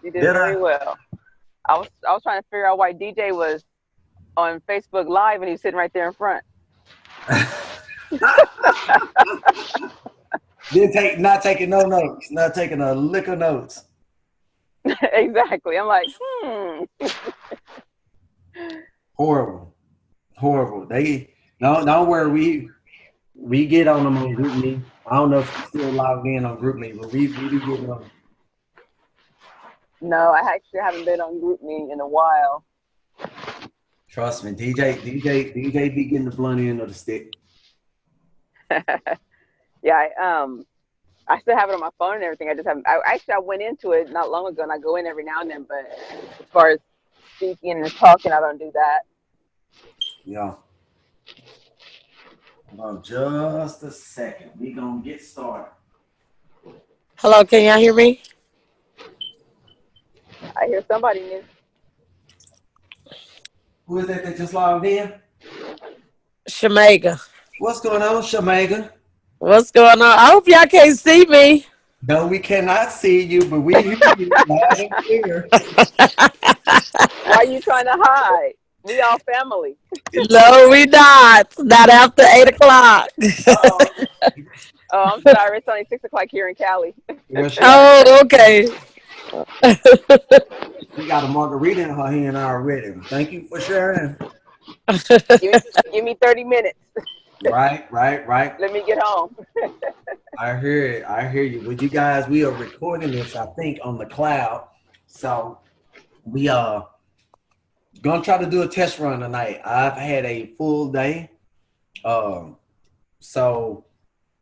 You did Did very I? well. I was trying to figure out why DJ was on Facebook Live and he was sitting right there in front. Didn't take, not taking no notes, not taking a lick of notes. Exactly. I'm like, Horrible, horrible. They don't worry. We get on them on Group Me. I don't know if you're still logged in on Group Me, but we be getting on. no, I actually haven't been on GroupMe in a while. Trust me, DJ be getting the blunt end of the stick. Yeah, I still have it on my phone and everything. I just haven't. I went into it not long ago, and I go in every now and then. But as far as speaking and talking, I don't do that. Yeah. Hold on just a second. We gonna get started. Hello, can y'all hear me? I hear somebody new. Who is that just logged in? Shamega. What's going on, Shamega? What's going on? I hope y'all can't see me. No, we cannot see you, but we hear you loud and clear. Why are you trying to hide? We all family. No, we not. Not after 8 o'clock. Oh, oh, I'm sorry. It's only 6 o'clock here in Cali. Well, Oh, okay. she got a margarita in her hand already. Thank you for sharing. Give me 30 minutes. Right. Let me get home. I hear it. I hear you. With you guys, we are recording this, I think, on the cloud. So we are gonna try to do a test run tonight. I've had a full day. So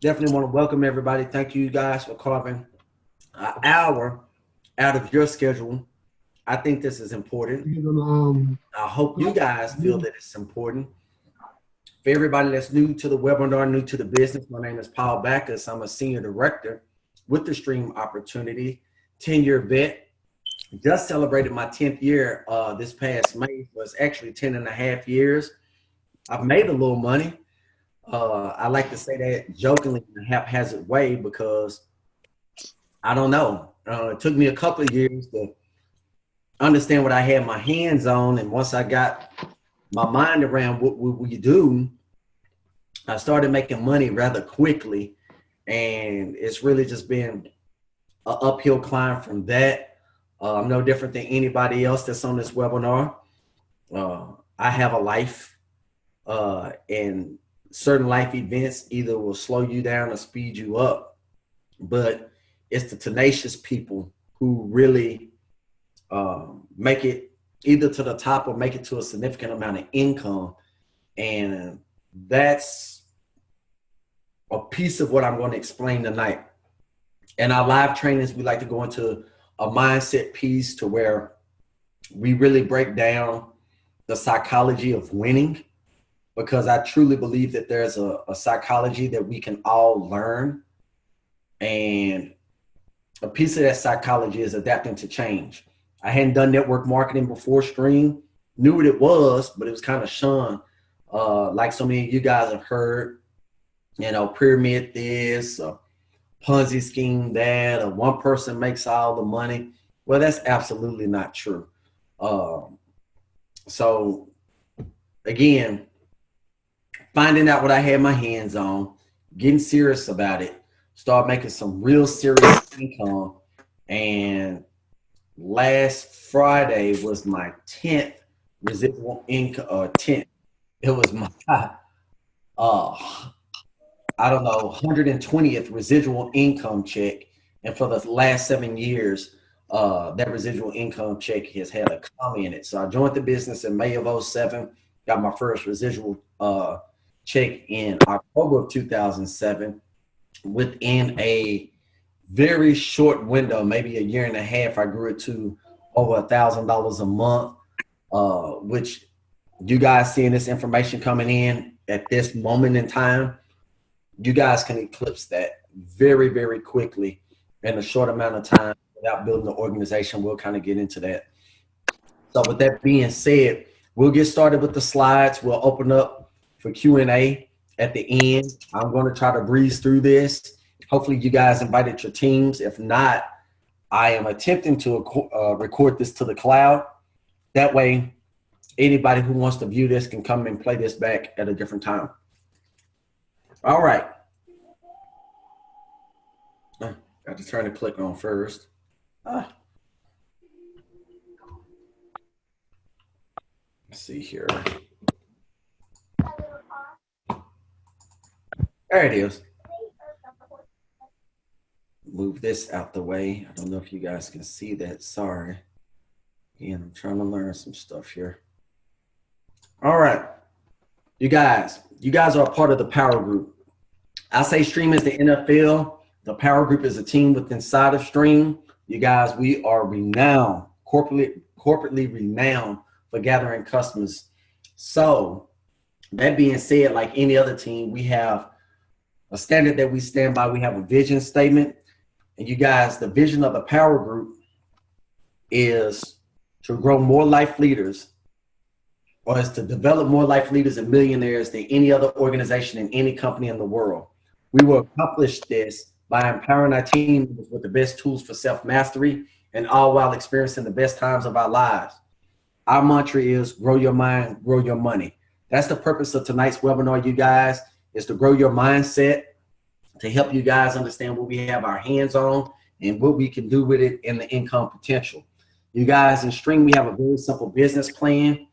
definitely want to welcome everybody. Thank you guys for carving an hour out of your schedule. I think this is important. I hope you guys feel that it's important. For everybody that's new to the webinar, new to the business, my name is Paul Backus. I'm a senior director with the Stream Opportunity, 10-year vet. Just celebrated my 10th year this past May. Was actually 10 and a half years. I've made a little money. I like to say that jokingly in a haphazard way because I don't know. It took me a couple of years to understand what I had my hands on. And once I got my mind around what we do, I started making money rather quickly. And it's really just been an uphill climb from that. I'm no different than anybody else that's on this webinar. I have a life, and certain life events either will slow you down or speed you up. But it's the tenacious people who really make it either to the top or make it to a significant amount of income. And that's a piece of what I'm going to explain tonight. In our live trainings, we like to go into a mindset piece to where we really break down the psychology of winning, because I truly believe that there's a psychology that we can all learn. And a piece of that psychology is adapting to change. I hadn't done network marketing before Stream, knew what it was, but it was kind of shunned. Like so many of you guys have heard, pyramid this, Ponzi scheme that, or one person makes all the money. Well, that's absolutely not true. So again, finding out what I had my hands on, getting serious about it, start making some real serious income. And last Friday was my 10th residual income, 10th. It was my, I don't know, 120th residual income check. And for the last 7 years, that residual income check has had a comma in it. So I joined the business in May of 07, got my first residual check in October of 2007. Within a very short window, maybe a year and a half, I grew it to over $1,000 a month, which you guys seeing this information coming in at this moment in time, you guys can eclipse that very, very quickly in a short amount of time without building an organization. We'll kind of get into that. So with that being said, we'll get started with the slides. We'll open up for Q&A at the end. I'm going to try to breeze through this. Hopefully you guys invited your teams. If not, I am attempting to record this to the cloud. That way, anybody who wants to view this can come and play this back at a different time. All right. Got to turn the click on first. Let's see here. There it is. Move this out the way. I don't know if you guys can see that. Sorry. Again, I'm trying to learn some stuff here. All right. You guys are a part of the Power Group. I say Stream is the NFL. The Power Group is a team within inside of Stream. You guys, we are renowned, corporately renowned for gathering customers. So that being said, like any other team, we have a standard that we stand by. We have a vision statement. And you guys, the vision of the Power Group is to grow more life leaders, or is to develop more life leaders and millionaires than any other organization in any company in the world. We will accomplish this by empowering our team with the best tools for self-mastery, and all while experiencing the best times of our lives. Our mantra is grow your mind, grow your money. That's the purpose of tonight's webinar, you guys, is to grow your mindset, to help you guys understand what we have our hands on and what we can do with it and the income potential. You guys, in Stream, we have a very simple business plan,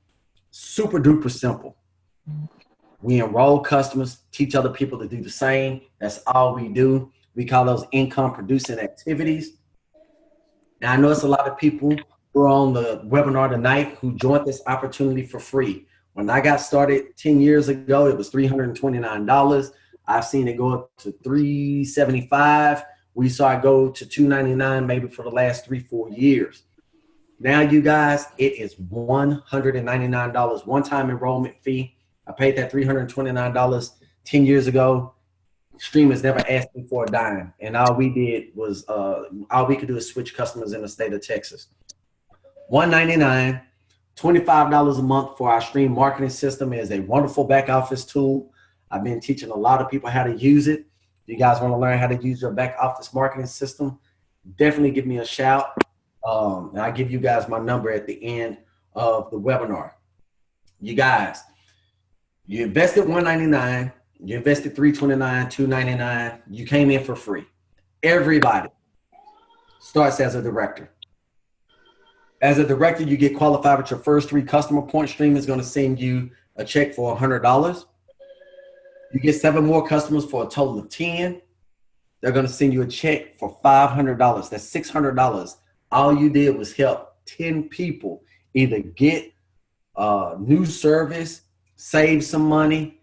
super duper simple. We enroll customers, teach other people to do the same. That's all we do. We call those income producing activities. Now, I know it's a lot of people who are on the webinar tonight who joined this opportunity for free. When I got started 10 years ago, it was $329. I've seen it go up to $375. We saw it go to $299 maybe for the last 3-4 years. Now, you guys, it is $199 one-time enrollment fee. I paid that $329 10 years ago. Stream has never asked me for a dime, and all we did was all we could do is switch customers in the state of Texas. $199, $25 a month for our Stream marketing system. Is a wonderful back office tool. I've been teaching a lot of people how to use it. If you guys want to learn how to use your back office marketing system, definitely give me a shout. And I'll give you guys my number at the end of the webinar. You guys, you invested $199, you invested $329, $299. You came in for free. Everybody starts as a director. As a director, you get qualified with your first 3 customer points. Stream is going to send you a check for $100. You get 7 more customers for a total of 10. They're going to send you a check for $500. That's $600. All you did was help 10 people either get new service, save some money,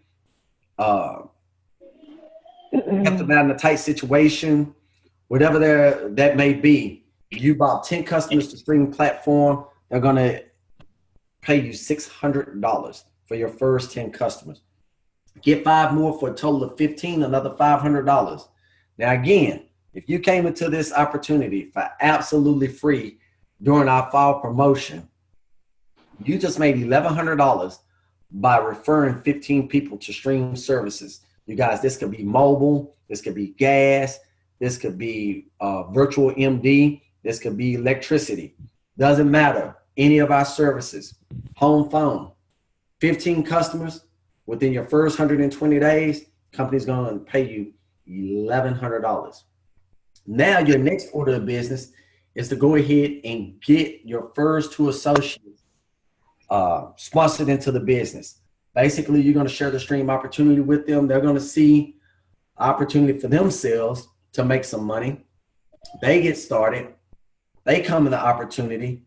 help them out in a tight situation, whatever that may be. You bought 10 customers to Stream platform, they're going to pay you $600 for your first 10 customers. Get 5 more for a total of 15, another $500. Now, again, if you came into this opportunity for absolutely free during our fall promotion, you just made $1,100 by referring 15 people to Stream services. You guys, this could be mobile, this could be gas, this could be virtual MD, this could be electricity. Doesn't matter. Any of our services, home phone, 15 customers within your first 120 days, company's going to pay you $1,100. Now your next order of business is to go ahead and get your first 2 associates sponsored into the business. Basically, you're going to share the Stream opportunity with them. They're going to see opportunity for themselves to make some money. They get started. They come in the opportunity.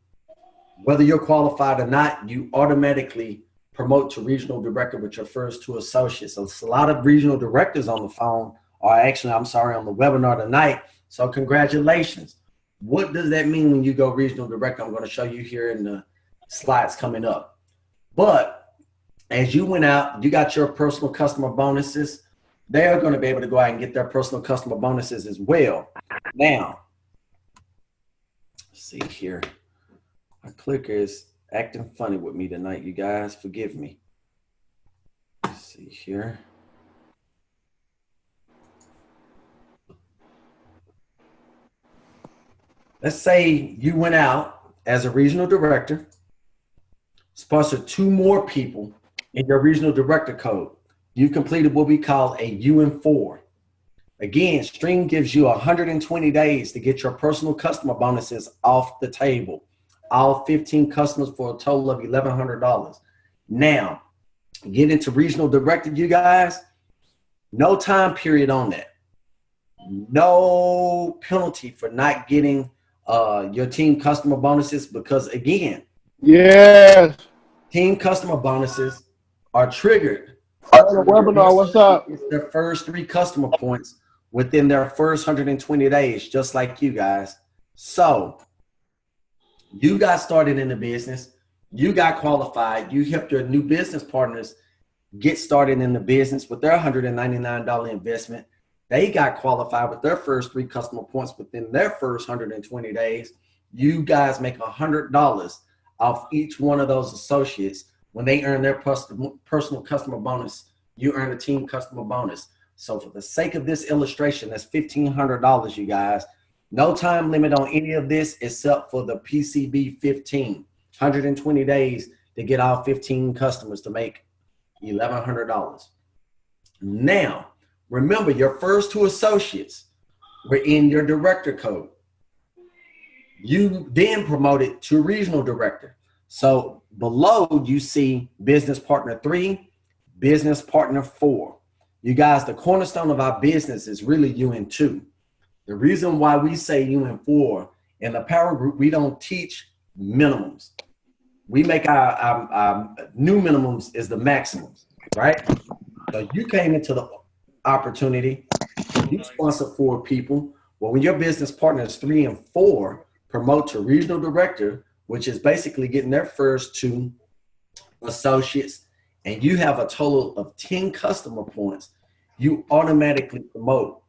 Whether you're qualified or not, you automatically promote to regional director with your first 2 associates. So it's a lot of regional directors on the phone, or actually, I'm sorry, on the webinar tonight. So congratulations. What does that mean when you go regional director? I'm going to show you here in the slides coming up. But as you went out, you got your personal customer bonuses. They're going to be able to go out and get their personal customer bonuses as well. Now, let's see here. My clicker is acting funny with me tonight, you guys. Forgive me. Let's see here. let's say you went out as a regional director, sponsored 2 more people in your regional director code. You completed what we call a UN4. Again, Stream gives you 120 days to get your personal customer bonuses off the table. All 15 customers for a total of $1,100. Now, get into regional director, you guys. No time period on that. No penalty for not getting your team customer bonuses because, again, yes, team customer bonuses are triggered. Webinar, what's up? It's their first 3 customer points within their first 120 days, just like you guys. So you got started in the business. You got qualified. You helped your new business partners get started in the business with their $199 investment. They got qualified with their first 3 customer points within their first 120 days. You guys make $100 off each one of those associates. When they earn their personal customer bonus, you earn a team customer bonus. So for the sake of this illustration, that's $1,500, you guys. No time limit on any of this except for the PCB 15. 120 days to get all 15 customers to make $1,100. Now, remember, your first 2 associates were in your director code. You then promoted to regional director. So below you see business partner 3, business partner 4. You guys, the cornerstone of our business is really UN2. The reason why we say UN4 in the Power Group, we don't teach minimums. We make our new minimums is the maximums, right? So you came into the opportunity, you sponsor 4 people. Well, when your business partners 3 and 4 promote to regional director, which is basically getting their first 2 associates, and you have a total of 10 customer points, you automatically promote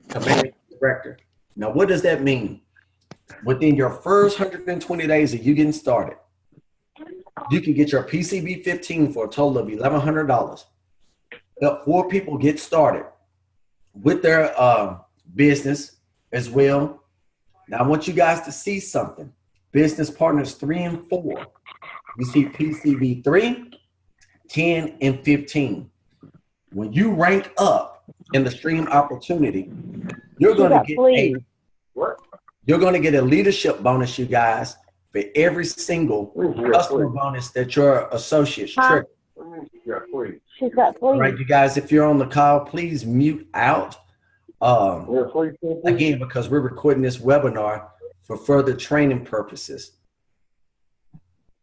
to managing director. Now, what does that mean? Within your first 120 days of you getting started, you can get your PCB 15 for a total of $1,100. Help 4 people get started with their business as well. Now, I want you guys to see something. Business partners 3 and 4. You see PCB 3, 10, and 15. When you rank up in the Stream opportunity, you're going to get a leadership bonus, you guys, for every single customer bonus that your associates trigger. She's got 3. All right, you guys, if you're on the call, please mute out. Again, because we're recording this webinar for further training purposes.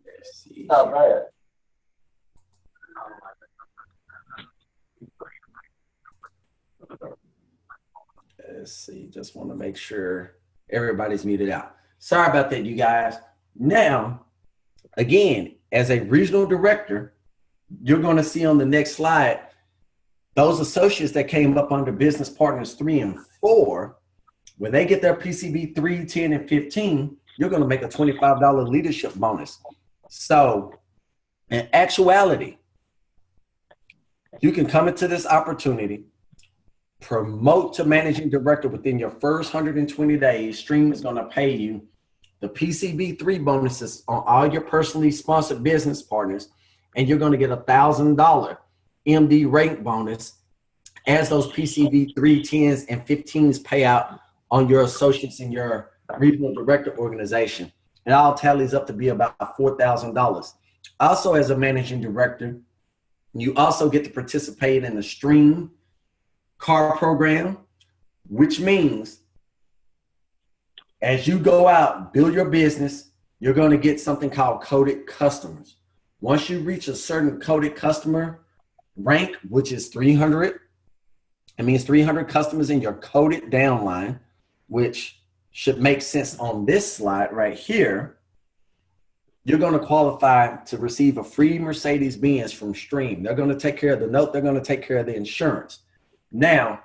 Let's see. Let's see, just want to make sure everybody's muted out. Sorry about that, you guys. Now, again, as a regional director, you're going to see on the next slide, those associates that came up under business partners 3 and 4, when they get their PCB 3, 10, and 15, you're going to make a $25 leadership bonus. So in actuality, you can come into this opportunity, promote to managing director within your first 120 days. Stream is going to pay you the PCB 3 bonuses on all your personally sponsored business partners, and you're going to get $1,000 MD rank bonus as those PCB 3, 10s, and 15s pay out on your associates in your regional director organization. It all tallies up to be about $4,000. Also, as a managing director, you also get to participate in the Stream car program, which means as you go out, build your business, you're going to get something called coded customers. Once you reach a certain coded customer rank, which is 300, it means 300 customers in your coded downline, which should make sense on this slide right here. You're going to qualify to receive a free Mercedes-Benz from Stream. They're going to take care of the note. They're going to take care of the insurance. Now,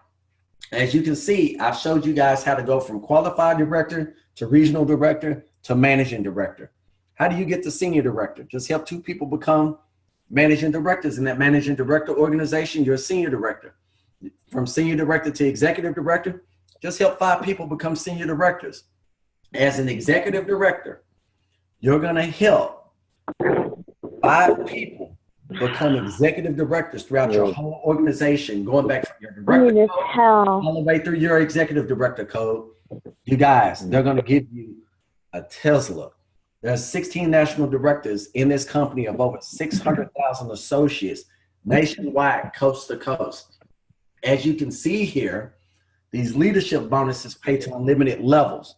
as you can see, I've showed you guys how to go from qualified director to regional director to managing director. How do you get to senior director? Just help 2 people become managing directors in that managing director organization. You're a senior director. From senior director to executive director, just help 5 people become senior directors. as an executive director, you're going to help 5 people become executive directors throughout your whole organization, going back from your director code all the way through your executive director code. You guys, they're going to give you a Tesla. There's 16 national directors in this company of over 600,000 associates nationwide, coast to coast. As you can see here, these leadership bonuses pay to unlimited levels.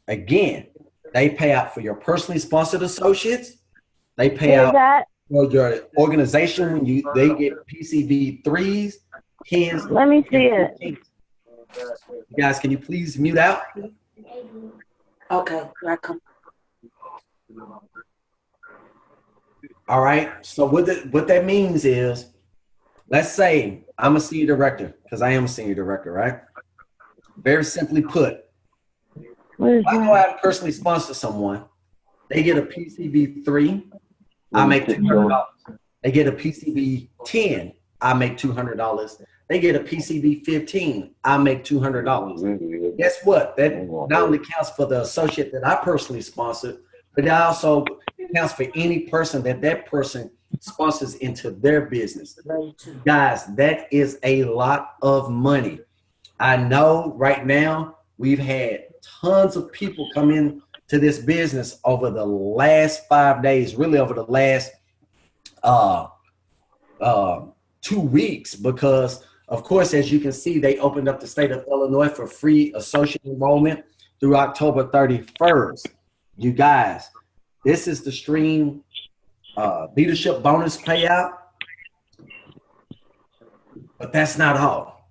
Again, they pay out for your personally sponsored associates. They pay out for your organization when they get PCV 3s, 10s. Let me see it. You guys, can you please mute out? Okay, here I come. All right. So what that means is, let's say I'm a senior director, because I am a senior director, right? Very simply put, if I go out and personally sponsor someone, they get a PCV 3, I make $200. They get a PCV 10, I make $200. They get a PCV 15, I make $200. Guess what? That not only counts for the associate that I personally sponsored, but it also counts for any person that person sponsors into their business. Guys, that is a lot of money. I know right now we've had tons of people come in to this business over the last 5 days, really over the last 2 weeks, because of course, as you can see, they opened up the state of Illinois for free associate enrollment through October 31st. You guys, this is the Stream leadership bonus payout, but that's not all.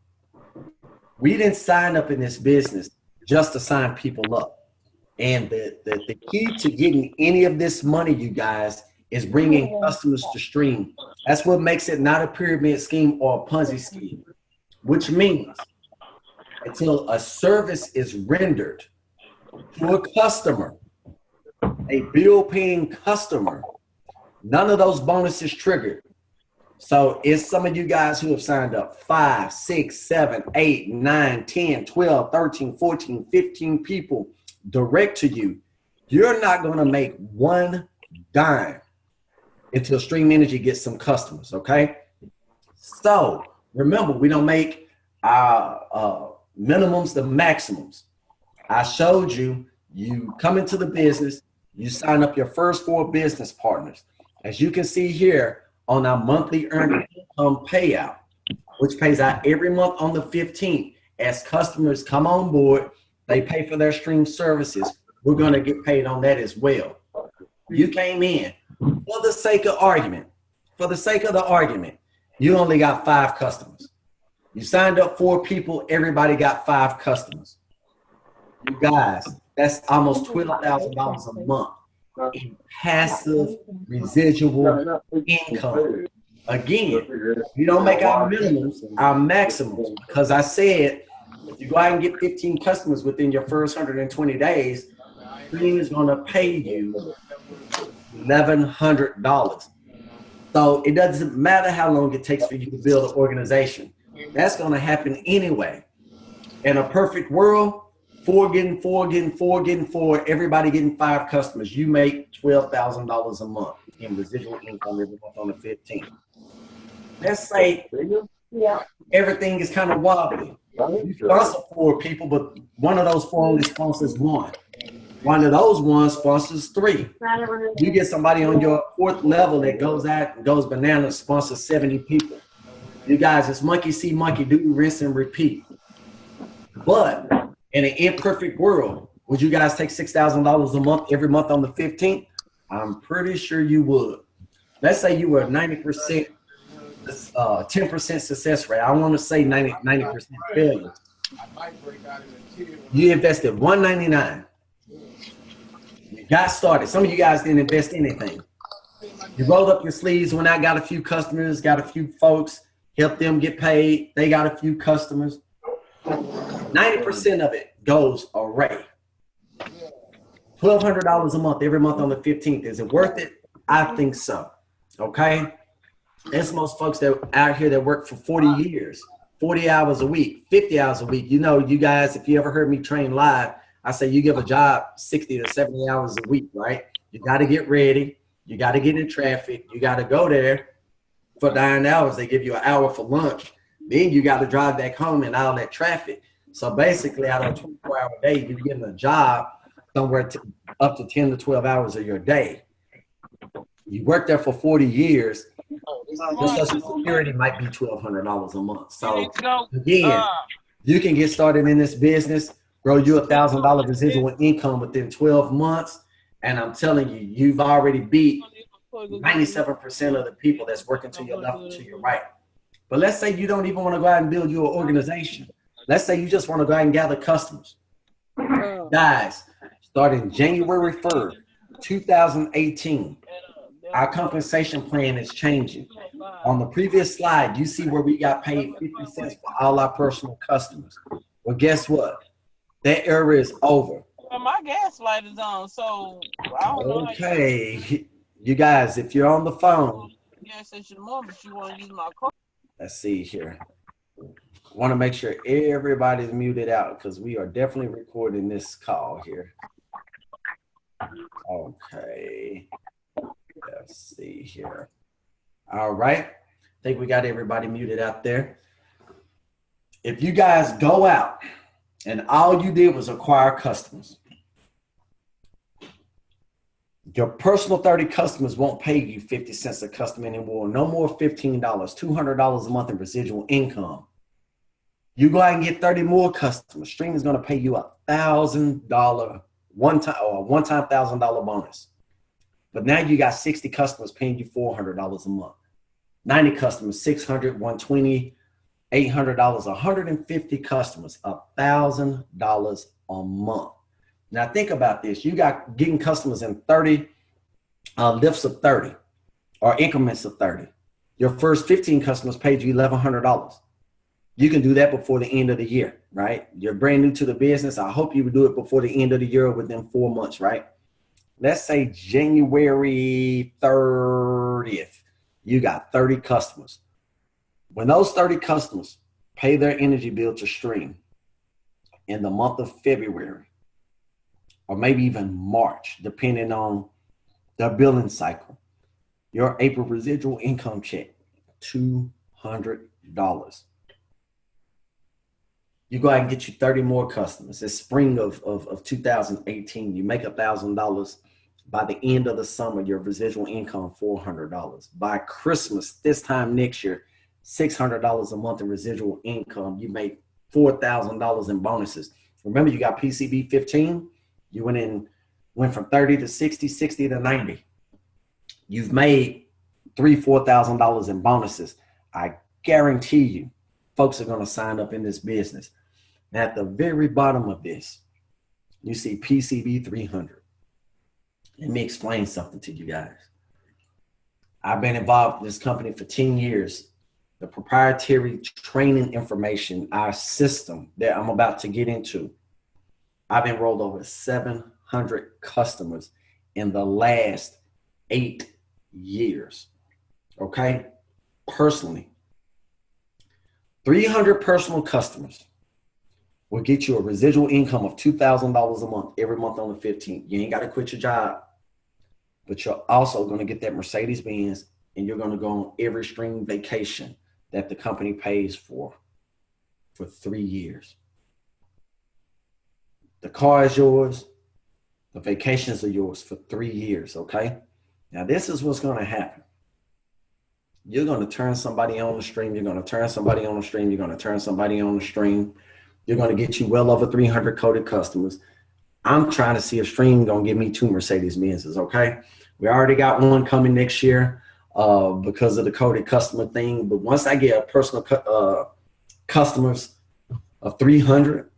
We didn't sign up in this business just to sign people up. And the key to getting any of this money, you guys, is bringing customers to Stream. That's what makes it not a pyramid scheme or a Ponzi scheme, which means until a service is rendered to a customer, a bill-paying customer, none of those bonuses triggered. So it's some of you guys who have signed up 5, 6, 7, 8, 9, 10, 12, 13, 14, 15 people direct to you. You're not going to make one dime until Stream Energy gets some customers, okay? So remember, we don't make our minimums the maximums. I showed you, you come into the business, you sign up your first 4 business partners. As you can see here on our monthly earned income payout, which pays out every month on the 15th, as customers come on board, they pay for their Stream services. We're going to get paid on that as well. You came in for the sake of argument. For the sake of the argument, you only got 5 customers. You signed up 4 people, everybody got 5 customers. You guys, that's almost $12,000 a month in passive residual income. Again, we don't make our minimums our maximums, because I said if you go out and get 15 customers within your first 120 days, Stream is going to pay you $1,100. So it doesn't matter how long it takes for you to build an organization. That's going to happen anyway. In a perfect world, 4 getting 4, getting 4, getting 4, everybody getting 5 customers, you make $12,000 a month in residual income every month on the 15th. Let's say everything is kind of wobbly. You sponsor 4 people, but one of those 4 only sponsors 1. One of those 1 sponsors 3. You get somebody on your 4th level that goes out and goes bananas, sponsors 70 people. You guys, it's monkey see, monkey do, rinse and repeat. But in an imperfect world, would you guys take $6,000 a month every month on the 15th? I'm pretty sure you would. Let's say you were 90%, 10% success rate. I want to say 90% failure. You invested $199. You got started. Some of you guys didn't invest anything. You rolled up your sleeves, went out, got a few customers, got a few folks, helped them get paid. They got a few customers. 90% of it goes away. $1,200 a month every month on the 15th. Is it worth it? I think so. Okay. There's most folks that out here that work for 40 years, 40 hours a week, 50 hours a week. You know, you guys, if you ever heard me train live, I say you give a job 60 to 70 hours a week, right? You got to get ready. You got to get in traffic. You got to go there for 9 hours. They give you an hour for lunch. Then you got to drive back home and all that traffic. So basically, out of a 24-hour day, you're getting a job somewhere up to 10 to 12 hours of your day. You work there for 40 years. Your Social Security might be $1,200 a month. So again, you can get started in this business, grow you $1,000 residual income within 12 months. And I'm telling you, you've already beat 97% of the people that's working to your left and to your right. But let's say you don't even want to go out and build your organization. Let's say you just want to go out and gather customers. Guys, starting January 1st, 2018, our compensation plan is changing. On the previous slide, you see where we got paid 50 cents for all our personal customers. Well, guess what? That era is over. Well, my gas light is on, so I don't know. Okay. You guys, if you're on the phone. Gas station more, but you want to use my car. Let's see here. Want to make sure everybody's muted out because we are definitely recording this call here. Okay. Let's see here. All right. I think we got everybody muted out there. If you guys go out and all you did was acquire customers, your personal 30 customers won't pay you 50 cents a customer anymore. No more $15, $200 a month in residual income. You go out and get 30 more customers. Stream is going to pay you $1,000 one-time $1,000 bonus. But now you got 60 customers paying you $400 a month. 90 customers, $600, $120, $800, 150 customers, $1,000 a month. Now think about this. You got getting customers in 30 lifts of 30 or increments of 30. Your first 15 customers paid you $1,100. You can do that before the end of the year, right? You're brand new to the business. I hope you would do it before the end of the year within 4 months, right? Let's say January 30th, you got 30 customers. When those 30 customers pay their energy bill to Stream in the month of February, or maybe even March, depending on the billing cycle, your April residual income check, $200. You go out and get you 30 more customers. It's spring of 2018. You make $1,000. By the end of the summer, your residual income, $400. By Christmas, this time next year, $600 a month in residual income. You make $4,000 in bonuses. Remember, you got PCB 15. You went from 30 to 60, 60 to 90. You've made $3,000, $4,000 in bonuses. I guarantee you, folks are going to sign up in this business. Now, at the very bottom of this, you see PCB 300. Let me explain something to you guys. I've been involved in this company for 10 years. The proprietary training information, our system that I'm about to get into, I've enrolled over 700 customers in the last 8 years. Okay? Personally, 300 personal customers will get you a residual income of $2,000 a month every month on the 15th. You ain't got to quit your job, but you're also going to get that Mercedes-Benz, and you're going to go on every Stream vacation that the company pays for 3 years. The car is yours. The vacations are yours for 3 years, okay? Now, this is what's going to happen. You're going to turn somebody on the Stream. You're going to turn somebody on the Stream. You're going to turn somebody on the Stream. You're going to get you well over 300 coded customers. I'm trying to see if Stream going to give me 2 Mercedes-Benzes, okay? We already got one coming next year because of the coded customer thing. But once I get a personal customers of 300,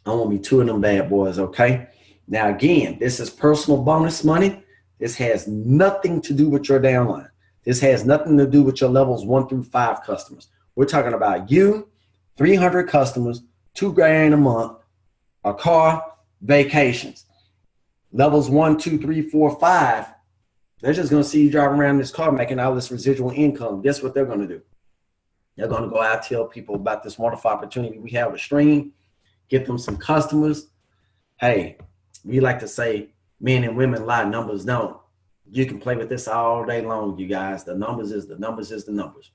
I want me 2 of them bad boys, okay? Now, again, this is personal bonus money. This has nothing to do with your downline. This has nothing to do with your levels 1 through 5 customers. We're talking about you, 300 customers, $2,000 a month, a car, vacations. Levels 1, 2, 3, 4, 5. They're just going to see you driving around in this car making all this residual income. Guess what they're going to do? They're going to go out and tell people about this wonderful opportunity we have with Stream, get them some customers, Hey, we like to say men and women lie, numbers don't. You can play with this all day long, you guys. The numbers is the numbers is the numbers.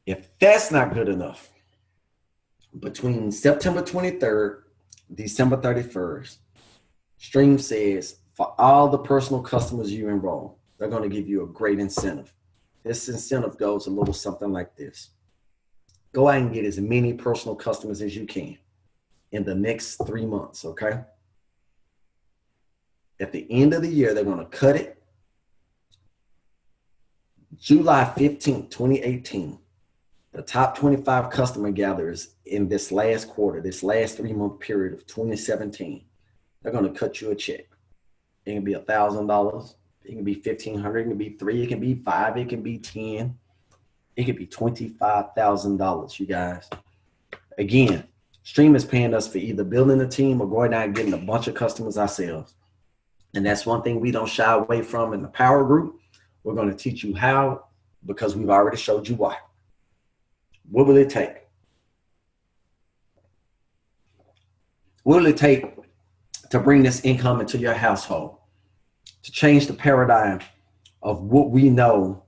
If that's not good enough, between September 23rd, December 31st, Stream says for all the personal customers you enroll, they're going to give you a great incentive. This incentive goes a little something like this. Go out and get as many personal customers as you can in the next 3 months, okay? At the end of the year, they're going to cut it. July 15th, 2018, the top 25 customer gatherers in this last quarter, this last 3 month period of 2017, they're going to cut you a check. It can be $1,000. It can be $1,500. It can be $3,000. It can be $5,000. It can be $10,000. It could be $25,000, you guys. Again, Stream is paying us for either building a team or going out and getting a bunch of customers ourselves. And that's one thing we don't shy away from in the Power Group. We're going to teach you how, because we've already showed you why. What will it take? What will it take to bring this income into your household, to change the paradigm of what we know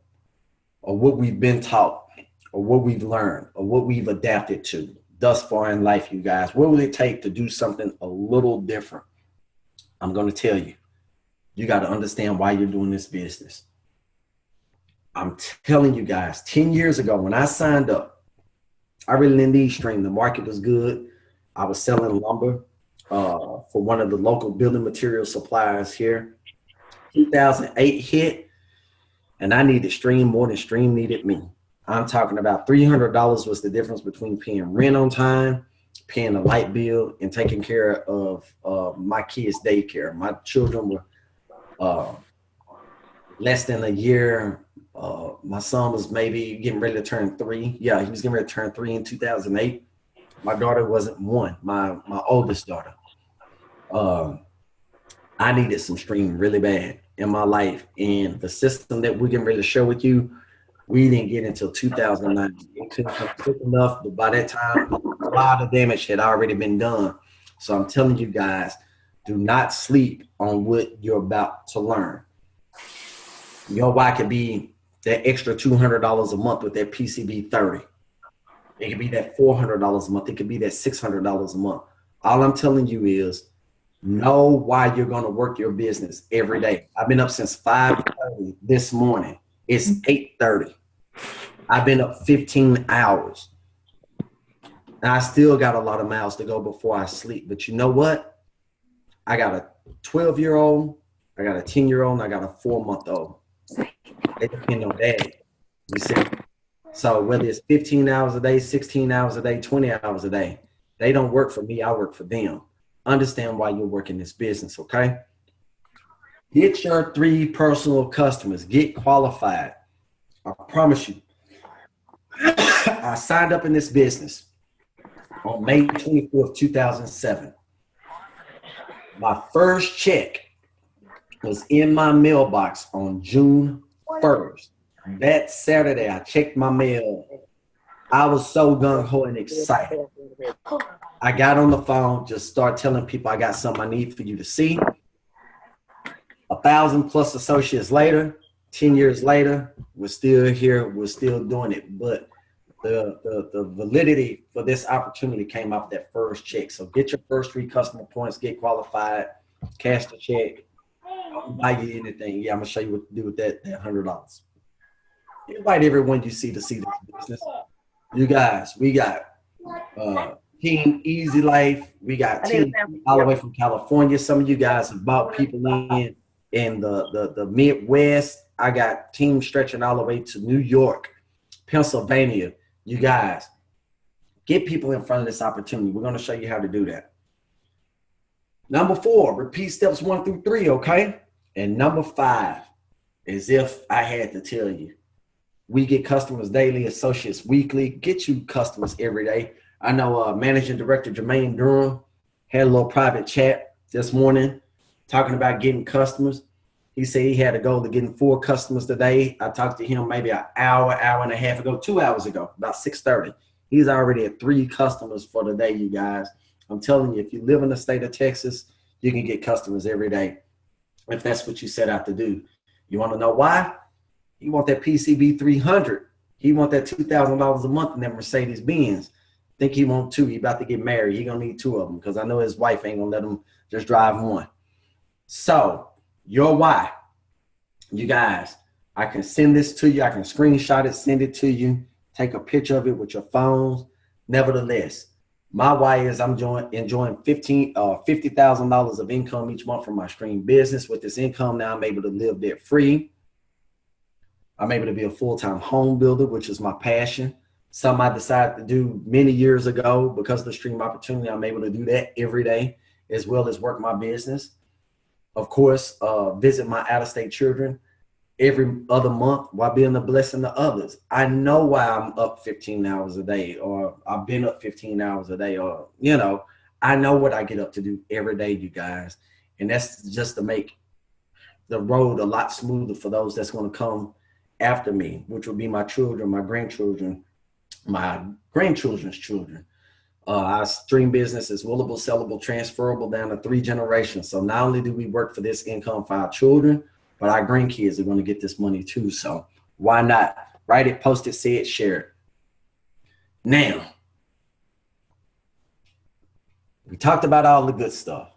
or what we've been taught or what we've learned or what we've adapted to thus far in life, you guys? What will it take to do something a little different? I'm going to tell you. You got to understand why you're doing this business. I'm telling you guys, 10 years ago when I signed up, I really didn't need Stream. The market was good. I was selling lumber for one of the local building material suppliers here. 2008 hit, and I needed Stream more than Stream needed me. I'm talking about $300 was the difference between paying rent on time, paying a light bill, and taking care of my kids' daycare. My children were less than a year. My son was maybe getting ready to turn 3. Yeah, he was getting ready to turn 3 in 2008. My daughter wasn't 1, my oldest daughter. I needed some Stream really bad in my life. And the system that we're getting ready to share with you, we didn't get until 2009. It couldn't come quick enough, but by that time, a lot of damage had already been done. So I'm telling you guys, do not sleep on what you're about to learn. Your why could be that extra $200 a month with that PCB 30. It could be that $400 a month. It could be that $600 a month. All I'm telling you is know why you're going to work your business every day. I've been up since 5:30 this morning. It's 8:30. I've been up 15 hours. And I still got a lot of miles to go before I sleep. But you know what? I got a 12-year-old, I got a 10-year-old, and I got a 4-month-old. They depend on daddy. You see? So whether it's 15 hours a day, 16 hours a day, 20 hours a day, they don't work for me. I work for them. Understand why you're working this business, okay? Get your 3 personal customers. Get qualified. I promise you. I signed up in this business on May 24th, 2007. My first check was in my mailbox on June 1st. That Saturday, I checked my mail. I was so gung-ho and excited. I got on the phone, just start telling people I got something I need for you to see. 1,000 plus associates later, 10 years later, we're still here, we're still doing it. But the validity for this opportunity came off that first check. So get your first 3 customer points, get qualified, cash the check, buy you anything. Yeah, I'm gonna show you what to do with that $100. Invite everyone you see to see this business. You guys, we got Team Easy Life. We got team all the way from California. Some of you guys have bought people in the Midwest. I got team stretching all the way to New York, Pennsylvania. You guys, get people in front of this opportunity. We're going to show you how to do that. Number 4, repeat steps 1 through 3, okay? And number 5, as if I had to tell you, we get customers daily, associates weekly. Get you customers every day. I know Managing Director Jermaine Durham had a little private chat this morning talking about getting customers. He said he had a goal of getting 4 customers today. I talked to him maybe an hour and a half ago, 2 hours ago, about 6:30. He's already at 3 customers for the day, you guys. I'm telling you, if you live in the state of Texas, you can get customers every day if that's what you set out to do. You want to know why? You want that PCB 300. He want that $2,000 a month in that Mercedes Benz. Think he want two. He about to get married. He gonna need two of them because I know his wife ain't gonna let him just drive one. So your why, you guys, I can send this to you. I can screenshot it, send it to you, take a picture of it with your phones. Nevertheless, my why is I'm enjoying $50,000 of income each month from my stream business. With this income now, I'm able to live debt free. I'm able to be a full-time home builder, which is my passion. Something I decided to do many years ago because of the stream opportunity. I'm able to do that every day, as well as work my business. Of course, visit my out-of-state children every other month while being a blessing to others. I know why I'm up 15 hours a day, or I've been up 15 hours a day, or, you know, I know what I get up to do every day, you guys. And that's just to make the road a lot smoother for those that's going to come after me, which will be my children, my grandchildren, my grandchildren's children. Our stream business is willable, sellable, transferable down to 3 generations. So not only do we work for this income for our children, but our grandkids are going to get this money too. So why not? Write it, post it, say it, share it. Now, we talked about all the good stuff.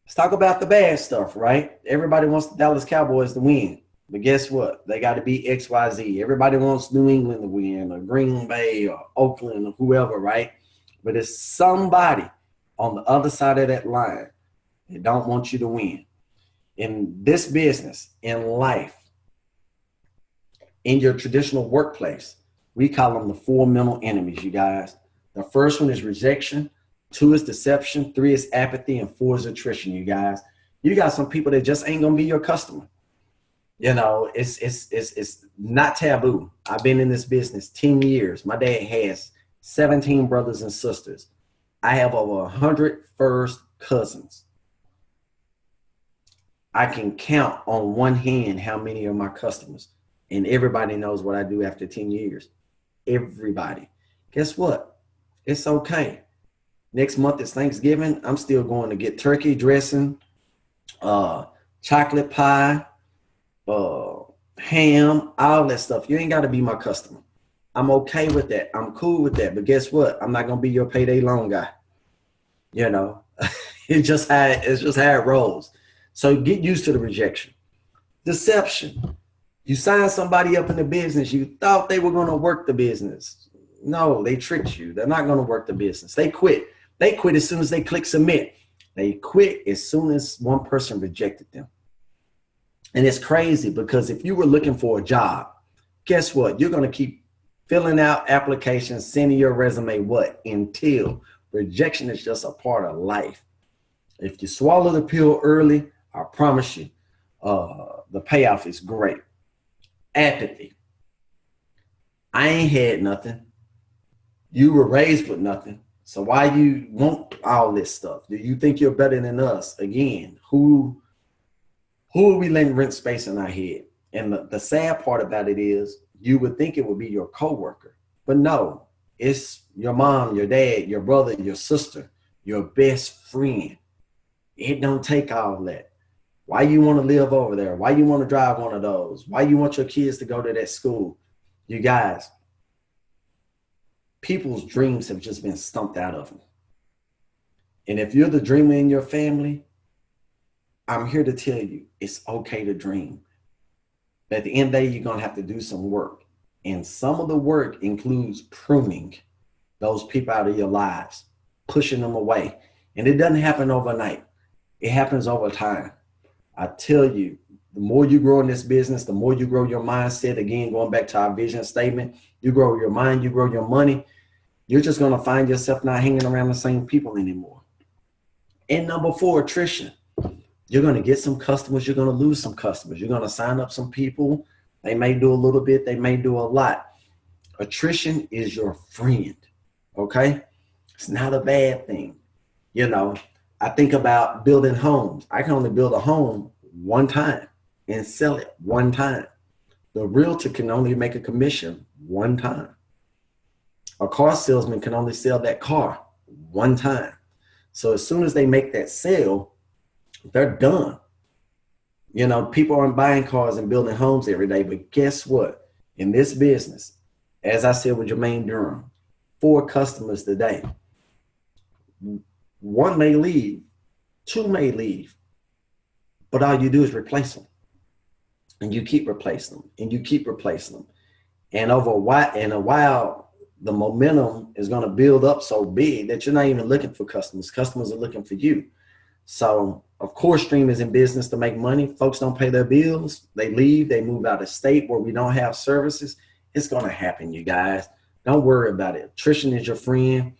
Let's talk about the bad stuff, right? Everybody wants the Dallas Cowboys to win. But guess what? They got to be XYZ. Everybody wants New England to win, or Green Bay, or Oakland, or whoever, right? But it's somebody on the other side of that line that don't want you to win. In this business, in life, in your traditional workplace, we call them the 4 mental enemies, you guys. The first one is rejection. 2 is deception. 3 is apathy. And 4 is attrition, you guys. You got some people that just ain't going to be your customer. You know, it's not taboo. I've been in this business 10 years. My dad has 17 brothers and sisters. I have over 100 first cousins. I can count on one hand how many are my customers. And everybody knows what I do after 10 years. Everybody. Guess what? It's okay. Next month is Thanksgiving. I'm still going to get turkey dressing, chocolate pie, ham, all that stuff. You ain't got to be my customer. I'm okay with that. I'm cool with that. But guess what? I'm not going to be your payday loan guy. You know, it's just how it rolls. So get used to the rejection. Deception. You signed somebody up in the business. You thought they were going to work the business. No, they tricked you. They're not going to work the business. They quit. They quit as soon as they click submit. They quit as soon as one person rejected them. And it's crazy because if you were looking for a job, guess what? You're going to keep filling out applications, sending your resume, until rejection is just a part of life. If you swallow the pill early, I promise you, the payoff is great. Apathy. I ain't had nothing. You were raised with nothing. So why you want all this stuff? Do you think you're better than us? Again, who are we letting rent space in our head? And the sad part about it is you would think it would be your coworker, but no, it's your mom, your dad, your brother, your sister, your best friend. It don't take all that. Why you want to live over there? Why you want to drive one of those? Why you want your kids to go to that school? You guys, people's dreams have just been stumped out of them. And if you're the dreamer in your family, I'm here to tell you it's okay to dream. But at the end of the day, you're going to have to do some work. And some of the work includes pruning those people out of your lives, pushing them away. And it doesn't happen overnight. It happens over time. I tell you, the more you grow in this business, the more you grow your mindset. Again, going back to our vision statement, you grow your mind, you grow your money. You're just going to find yourself not hanging around the same people anymore. And number 4, attrition. You're going to get some customers. You're going to lose some customers. You're going to sign up some people. They may do a little bit. They may do a lot. Attrition is your friend. Okay. It's not a bad thing. You know, I think about building homes. I can only build a home one time and sell it one time. The realtor can only make a commission one time. A car salesman can only sell that car one time. So as soon as they make that sale, they're done. You know, people aren't buying cars and building homes every day, but guess what? In this business, as I said with Jermaine Durham, 4 customers today. 1 may leave, 2 may leave, but all you do is replace them. And you keep replacing them, and you keep replacing them. And over a while, the momentum is going to build up so big that you're not even looking for customers. Customers are looking for you. So, of course, Stream is in business to make money. Folks don't pay their bills. They leave. They move out of state where we don't have services. It's going to happen, you guys. Don't worry about it. Attrition is your friend.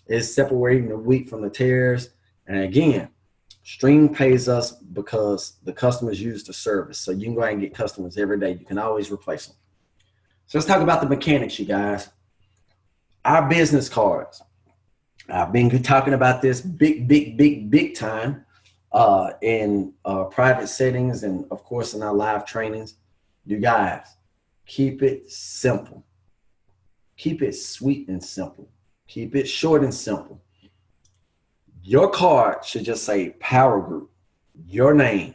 It's separating the wheat from the tares. And again, Stream pays us because the customers use the service. So you can go ahead and get customers every day. You can always replace them. So let's talk about the mechanics, you guys. Our business cards. I've been talking about this big time in private settings and, of course, in our live trainings. You guys, keep it simple. Keep it sweet and simple. Keep it short and simple. Your card should just say Power Group, your name,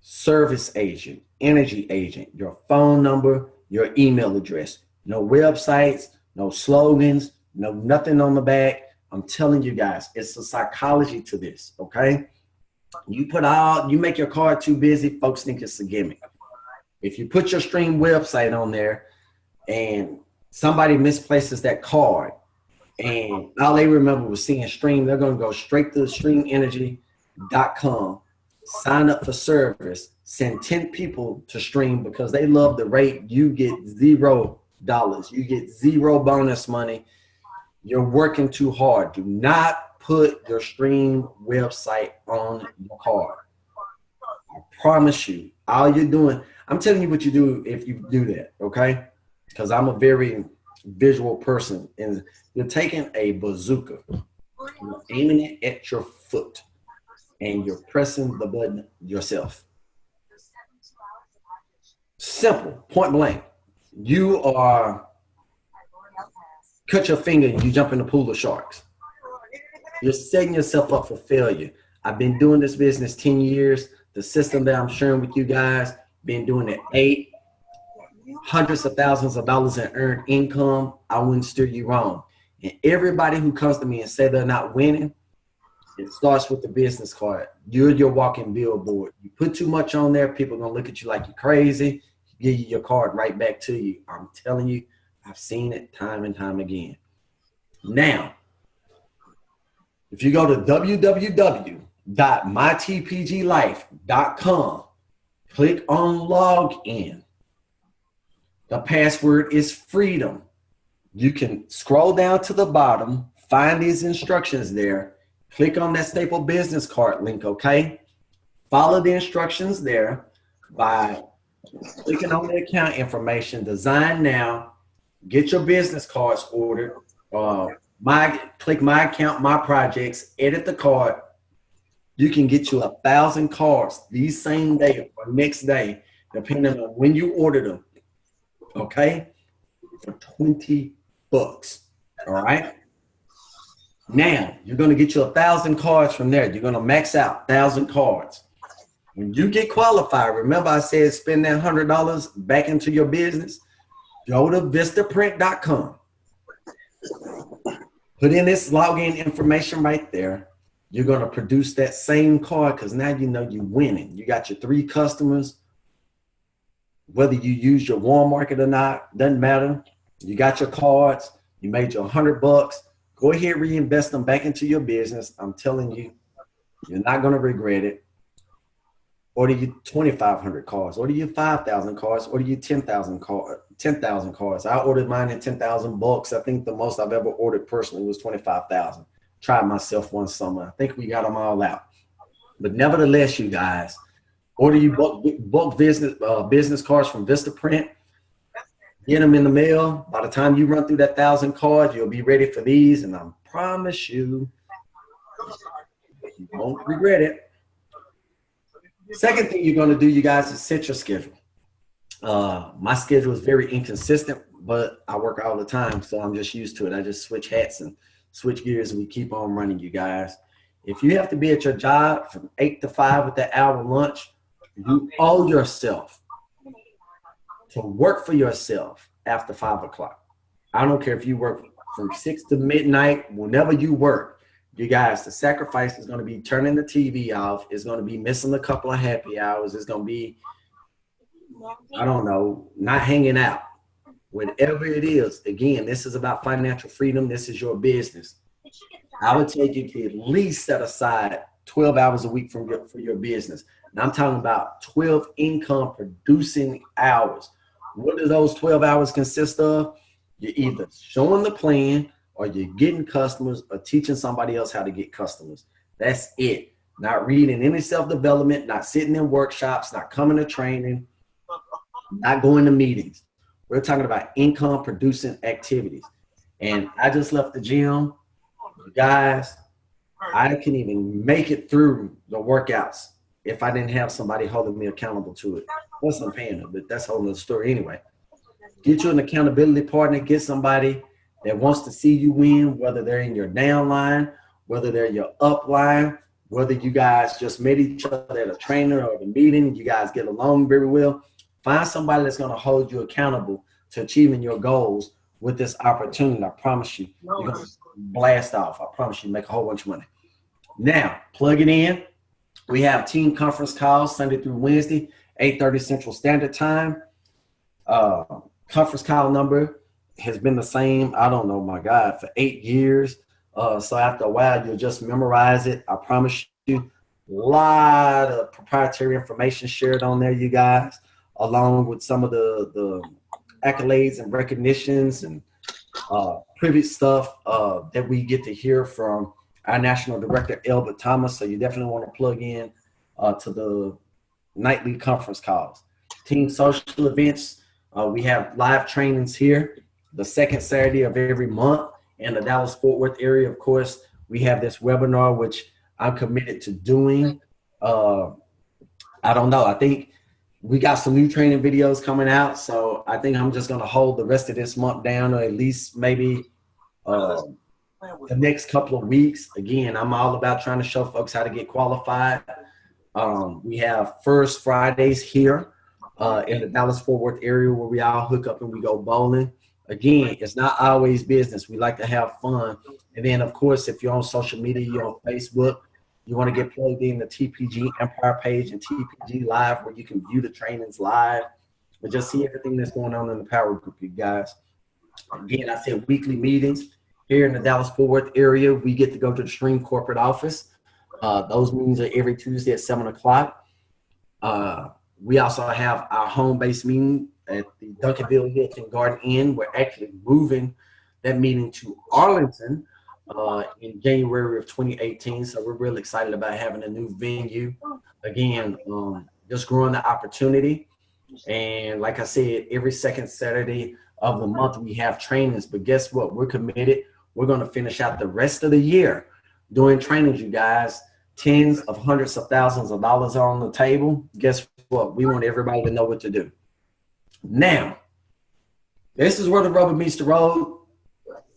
service agent, energy agent, your phone number, your email address. No websites, no slogans, no nothing on the back. I'm telling you guys, it's a psychology to this, okay? You make your card too busy, folks think it's a gimmick. If you put your Stream website on there and somebody misplaces that card and all they remember was seeing Stream, they're going to go straight to streamenergy.com, sign up for service, send 10 people to Stream because they love the rate. You get $0. You get 0 bonus money. You're working too hard. Do not put your Stream website on your card. I promise you, all you're doing, I'm telling you what you do if you do that, okay? Because I'm a very visual person, and you're taking a bazooka, you're aiming it at your foot, and you're pressing the button yourself. Simple, point blank. You are cut your finger and you jump in the pool of sharks. You're setting yourself up for failure. I've been doing this business 10 years. The system that I'm sharing with you guys, been doing it 8, hundreds of thousands of dollars in earned income. I wouldn't steer you wrong. And everybody who comes to me and say they're not winning, it starts with the business card. You're your walking billboard. You put too much on there, people are going to look at you like you're crazy, give you your card right back to you. I'm telling you, I've seen it time and time again. Now, if you go to www.mytpglife.com, click on login. The password is freedom. You can scroll down to the bottom, find these instructions there, click on that staple business card link, okay? Follow the instructions there by clicking on the account information, design now, get your business cards ordered, click my account, my projects, edit the card. You can get you 1,000 cards these same day or next day, depending on when you order them. Okay, for $20. All right. Now you're gonna get you 1,000 cards from there. You're gonna max out 1,000 cards. When you get qualified, remember I said spend that $100 back into your business. Go to Vistaprint.com. Put in this login information right there. You're gonna produce that same card because now you know you're winning. You got your 3 customers. Whether you use your warm market or not, doesn't matter. You got your cards, you made your $100. Go ahead, reinvest them back into your business. I'm telling you, you're not going to regret it. Order you 2,500 cards, order you 5,000 cards, order you 10,000 cards. I ordered mine in 10,000 bucks. I think the most I've ever ordered personally was 25,000. Tried myself one summer. I think we got them all out. But nevertheless, you guys, order you bulk business cards from Vistaprint. Get them in the mail. By the time you run through that 1,000 cards, you'll be ready for these. And I promise you, you won't regret it. Second thing you're going to do, you guys, is set your schedule. My schedule is very inconsistent, but I work all the time, so I'm just used to it. I just switch hats and switch gears, and we keep on running, you guys. If you have to be at your job from 8 to 5 with that hour lunch, you owe yourself to work for yourself after 5 o'clock. I don't care if you work from 6 to midnight, whenever you work, you guys, the sacrifice is going to be turning the TV off. It's going to be missing a couple of happy hours. It's going to be, I don't know, not hanging out. Whatever it is, again, this is about financial freedom. This is your business. I would take you to at least set aside 12 hours a week for your business. And I'm talking about 12 income producing hours. What do those 12 hours consist of? You're either showing the plan, or you're getting customers, or teaching somebody else how to get customers. That's it. Not reading any self-development, not sitting in workshops, not coming to training, not going to meetings. We're talking about income producing activities. And I just left the gym. Guys, I couldn't even make it through the workouts if I didn't have somebody holding me accountable to it. Plus, I'm paying them, but that's a whole nother story anyway. Get you an accountability partner. Get somebody that wants to see you win, whether they're in your down line, whether they're your up line, whether you guys just met each other at a trainer or the meeting, you guys get along very well. Find somebody that's going to hold you accountable to achieving your goals with this opportunity. I promise you, you're going to blast off. I promise you, make a whole bunch of money. Now, plug it in. We have team conference calls Sunday through Wednesday, 8:30 Central Standard Time. Conference call number has been the same, I don't know, my God, for 8 years. So after a while, you'll just memorize it. I promise you, a lot of proprietary information shared on there, you guys, along with some of the accolades and recognitions and private stuff that we get to hear from our National Director, Elbert Thomas. So you definitely want to plug in to the nightly conference calls. Team social events, we have live trainings here the second Saturday of every month in the Dallas-Fort Worth area. Of course, we have this webinar, which I'm committed to doing. I don't know. I think we got some new training videos coming out. So I think I'm just going to hold the rest of this month down, or at least maybe the next couple of weeks. Again, I'm all about trying to show folks how to get qualified. We have First Fridays here in the Dallas-Fort Worth area where we all hook up and we go bowling. Again, it's not always business. We like to have fun. And then, of course, if you're on social media, you're on Facebook, you want to get plugged in the TPG Empire page and TPG Live, where you can view the trainings live, but just see everything that's going on in the Power Group, you guys. Again, I said weekly meetings here in the Dallas-Fort Worth area. We get to go to the Stream corporate office. Those meetings are every Tuesday at 7 o'clock. We also have our home-based meeting at the Duncanville Hilton Garden Inn. We're actually moving that meeting to Arlington in January of 2018. So we're really excited about having a new venue. Again, just growing the opportunity. And like I said, every second Saturday of the month we have trainings. But guess what? We're committed. We're going to finish out the rest of the year doing trainings, you guys. Tens of hundreds of thousands of dollars are on the table. Guess what? We want everybody to know what to do. Now, this is where the rubber meets the road.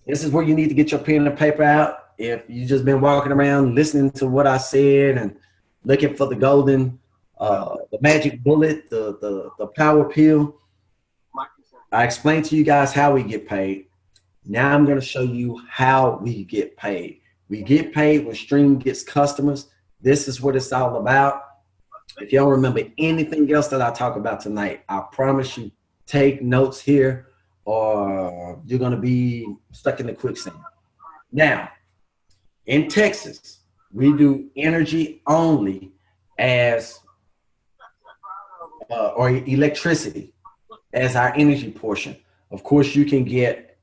This is where you need to get your pen and paper out. If you just been walking around listening to what I said and looking for the golden, the magic bullet, the power pill, I explained to you guys how we get paid. Now I'm going to show you how we get paid. We get paid when Stream gets customers. This is what it's all about. If you don't remember anything else that I talk about tonight, I promise you, take notes here or you're going to be stuck in the quicksand. Now, in Texas, we do energy only as, or electricity as our energy portion. Of course, you can get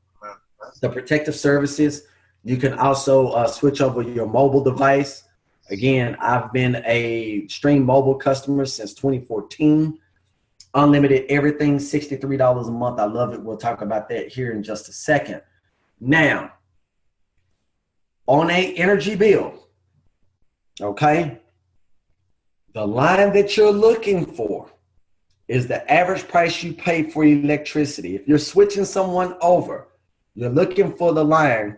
the protective services. You can also switch over your mobile device. Again, I've been a Stream mobile customer since 2014. Unlimited everything, $63 a month. I love it. We'll talk about that here in just a second. Now, on a energy bill, okay, the line that you're looking for is the average price you pay for electricity. If you're switching someone over, you're looking for the line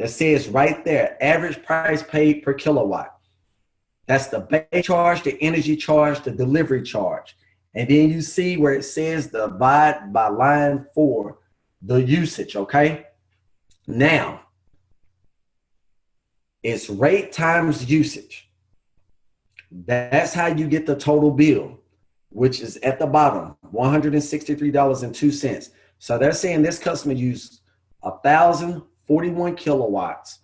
that says right there, average price paid per kilowatt. That's the base charge, the energy charge, the delivery charge. And then you see where it says divide by line 4, the usage, okay? Now, it's rate times usage. That's how you get the total bill, which is at the bottom, $163.02. So they're saying this customer used 1,041 kilowatts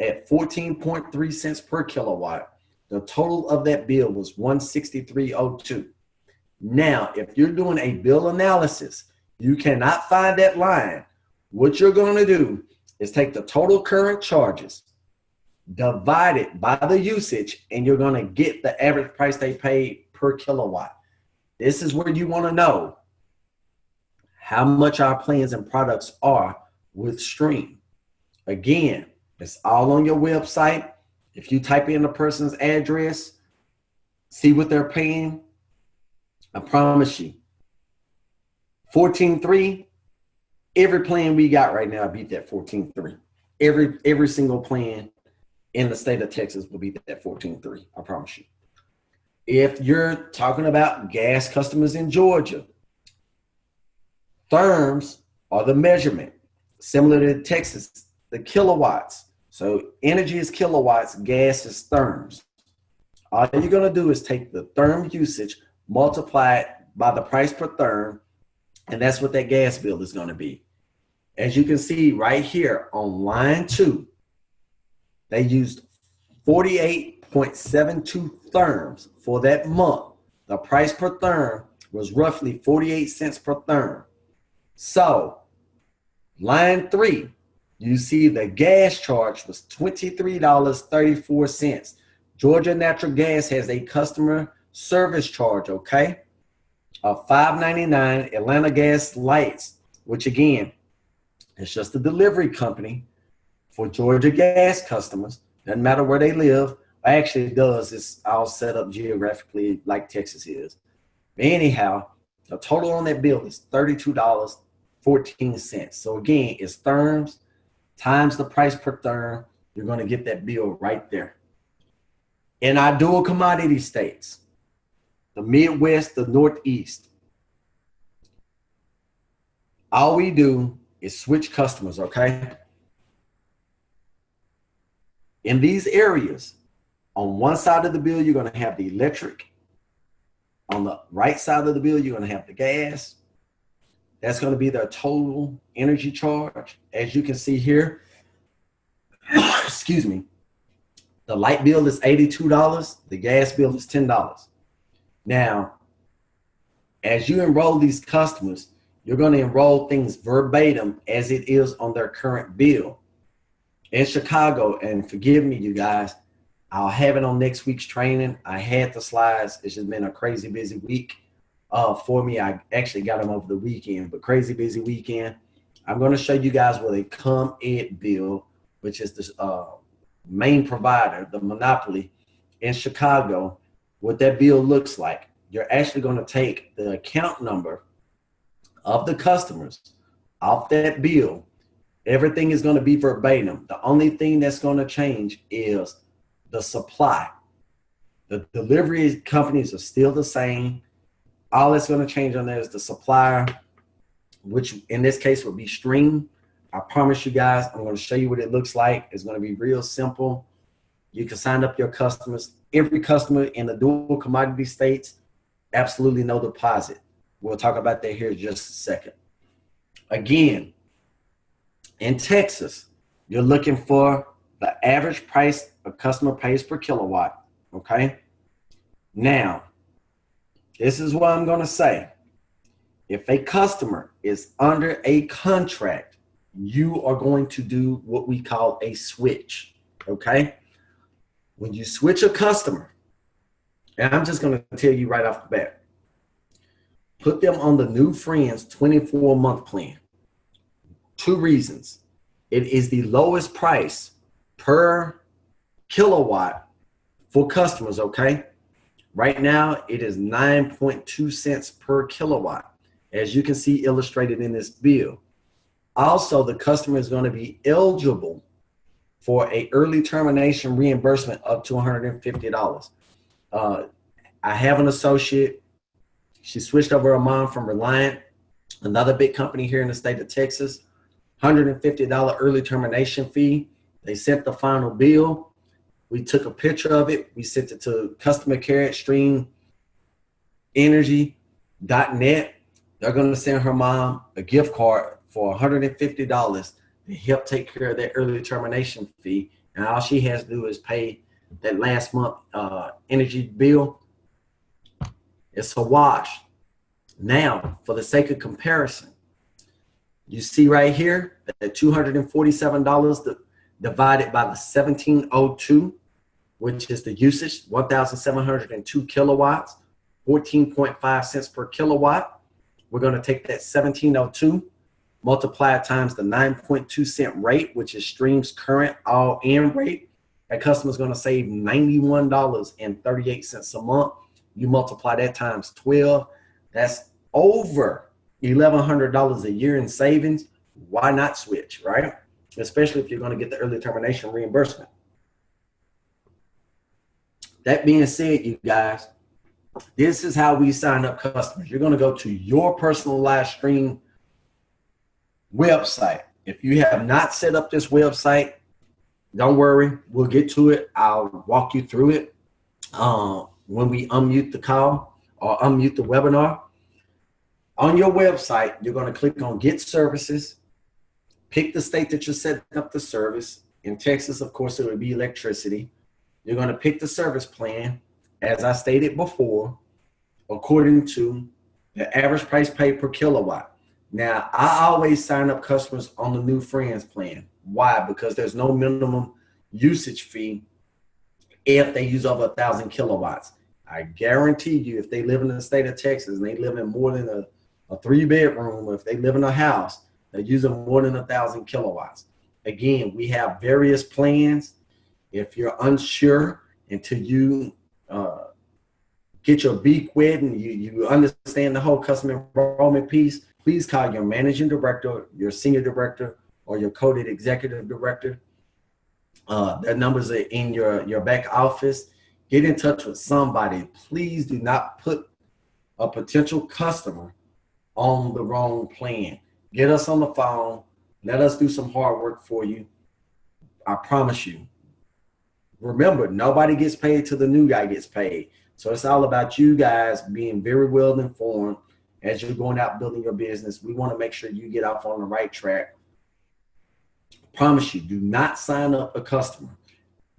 at 14.3 cents per kilowatt. The total of that bill was $163.02. Now, if you're doing a bill analysis, you cannot find that line. What you're going to do is take the total current charges, divide it by the usage, and you're going to get the average price they paid per kilowatt. This is where you want to know how much our plans and products are with Stream. Again, it's all on your website. If you type in a person's address, see what they're paying, I promise you, 14.3, every plan we got right now beat that 14.3. Every single plan in the state of Texas will beat that 14.3, I promise you. If you're talking about gas customers in Georgia, therms are the measurement, similar to Texas, the kilowatts. So energy is kilowatts, gas is therms. All you're going to do is take the therm usage, multiply it by the price per therm, and that's what that gas bill is going to be. As you can see right here on line 2, they used 48.72 therms for that month. The price per therm was roughly 48 cents per therm. So line 3, you see the gas charge was $23.34. Georgia Natural Gas has a customer service charge, okay, of $5.99. Atlanta Gas Lights, which again, it's just a delivery company for Georgia Gas customers. Doesn't matter where they live. Actually, it does. It's all set up geographically like Texas is. But anyhow, the total on that bill is $32.14. So again, it's therms times the price per therm. You're going to get that bill right there. In our dual commodity states, the Midwest, the Northeast, all we do is switch customers, okay? In these areas, on one side of the bill, you're going to have the electric. On the right side of the bill, you're going to have the gas. That's going to be their total energy charge. As you can see here, excuse me, the light bill is $82. The gas bill is $10. Now, as you enroll these customers, you're going to enroll things verbatim as it is on their current bill. In Chicago, and forgive me, you guys, I'll have it on next week's training. I had the slides. It's just been a crazy busy week for me. I actually got them over the weekend, but crazy busy weekend. I'm going to show you guys what a ComEd bill, which is the main provider, the monopoly in Chicago, what that bill looks like. You're actually going to take the account number of the customers off that bill. Everything is going to be verbatim. The only thing that's going to change is the supply. The delivery companies are still the same. All that's going to change on there is the supplier, which in this case would be Stream. I promise you guys, I'm going to show you what it looks like. It's going to be real simple. You can sign up your customers. Every customer in the dual commodity states, absolutely no deposit. We'll talk about that here in just a second. Again, in Texas, you're looking for the average price a customer pays per kilowatt, okay? Now, this is what I'm going to say. If a customer is under a contract, you are going to do what we call a switch, okay? When you switch a customer, and I'm just going to tell you right off the bat, put them on the New Friends 24-month plan. 2 reasons. It is the lowest price per kilowatt for customers, okay? Right now, it is 9.2 cents per kilowatt, as you can see illustrated in this bill. Also, the customer is going to be eligible for a early termination reimbursement up to $150. I have an associate. She switched over her mom from Reliant, another big company here in the state of Texas. $150 early termination fee. They sent the final bill. We took a picture of it. We sent it to customer care at streamenergy.net. They're going to send her mom a gift card for $150 to help take care of that early termination fee. And all she has to do is pay that last month energy bill. It's a wash. Now, for the sake of comparison, you see right here that $247 divided by the 1702, which is the usage, 1,702 kilowatts, 14.5 cents per kilowatt. We're going to take that 1702, multiply it times the 9.2 cent rate, which is Stream's current all-in rate. That customer's going to save $91.38 a month. You multiply that times 12. That's over $1,100 a year in savings. Why not switch, right? Especially if you're going to get the early termination reimbursement. That being said, you guys, this is how we sign up customers. You're going to go to your personalized Stream website. If you have not set up this website, don't worry, we'll get to it. I'll walk you through it when we unmute the call or unmute the webinar. On your website, you're going to click on Get Services. Pick the state that you're setting up the service. In Texas, of course, it would be electricity. You're going to pick the service plan, as I stated before, according to the average price paid per kilowatt. Now, I always sign up customers on the New Friends plan. Why? Because there's no minimum usage fee if they use over 1,000 kilowatts. I guarantee you, if they live in the state of Texas and they live in more than a 3-bedroom, or if they live in a house, they're using more than 1,000 kilowatts. Again, we have various plans. If you're unsure until you get your beak wet and you understand the whole customer enrollment piece, please call your managing director, your senior director, or your coded executive director. Their numbers are in your back office. Get in touch with somebody. Please do not put a potential customer on the wrong plan. Get us on the phone. Let us do some hard work for you. I promise you. Remember, nobody gets paid till the new guy gets paid. So it's all about you guys being very well informed as you're going out building your business. We want to make sure you get off on the right track. I promise you, do not sign up a customer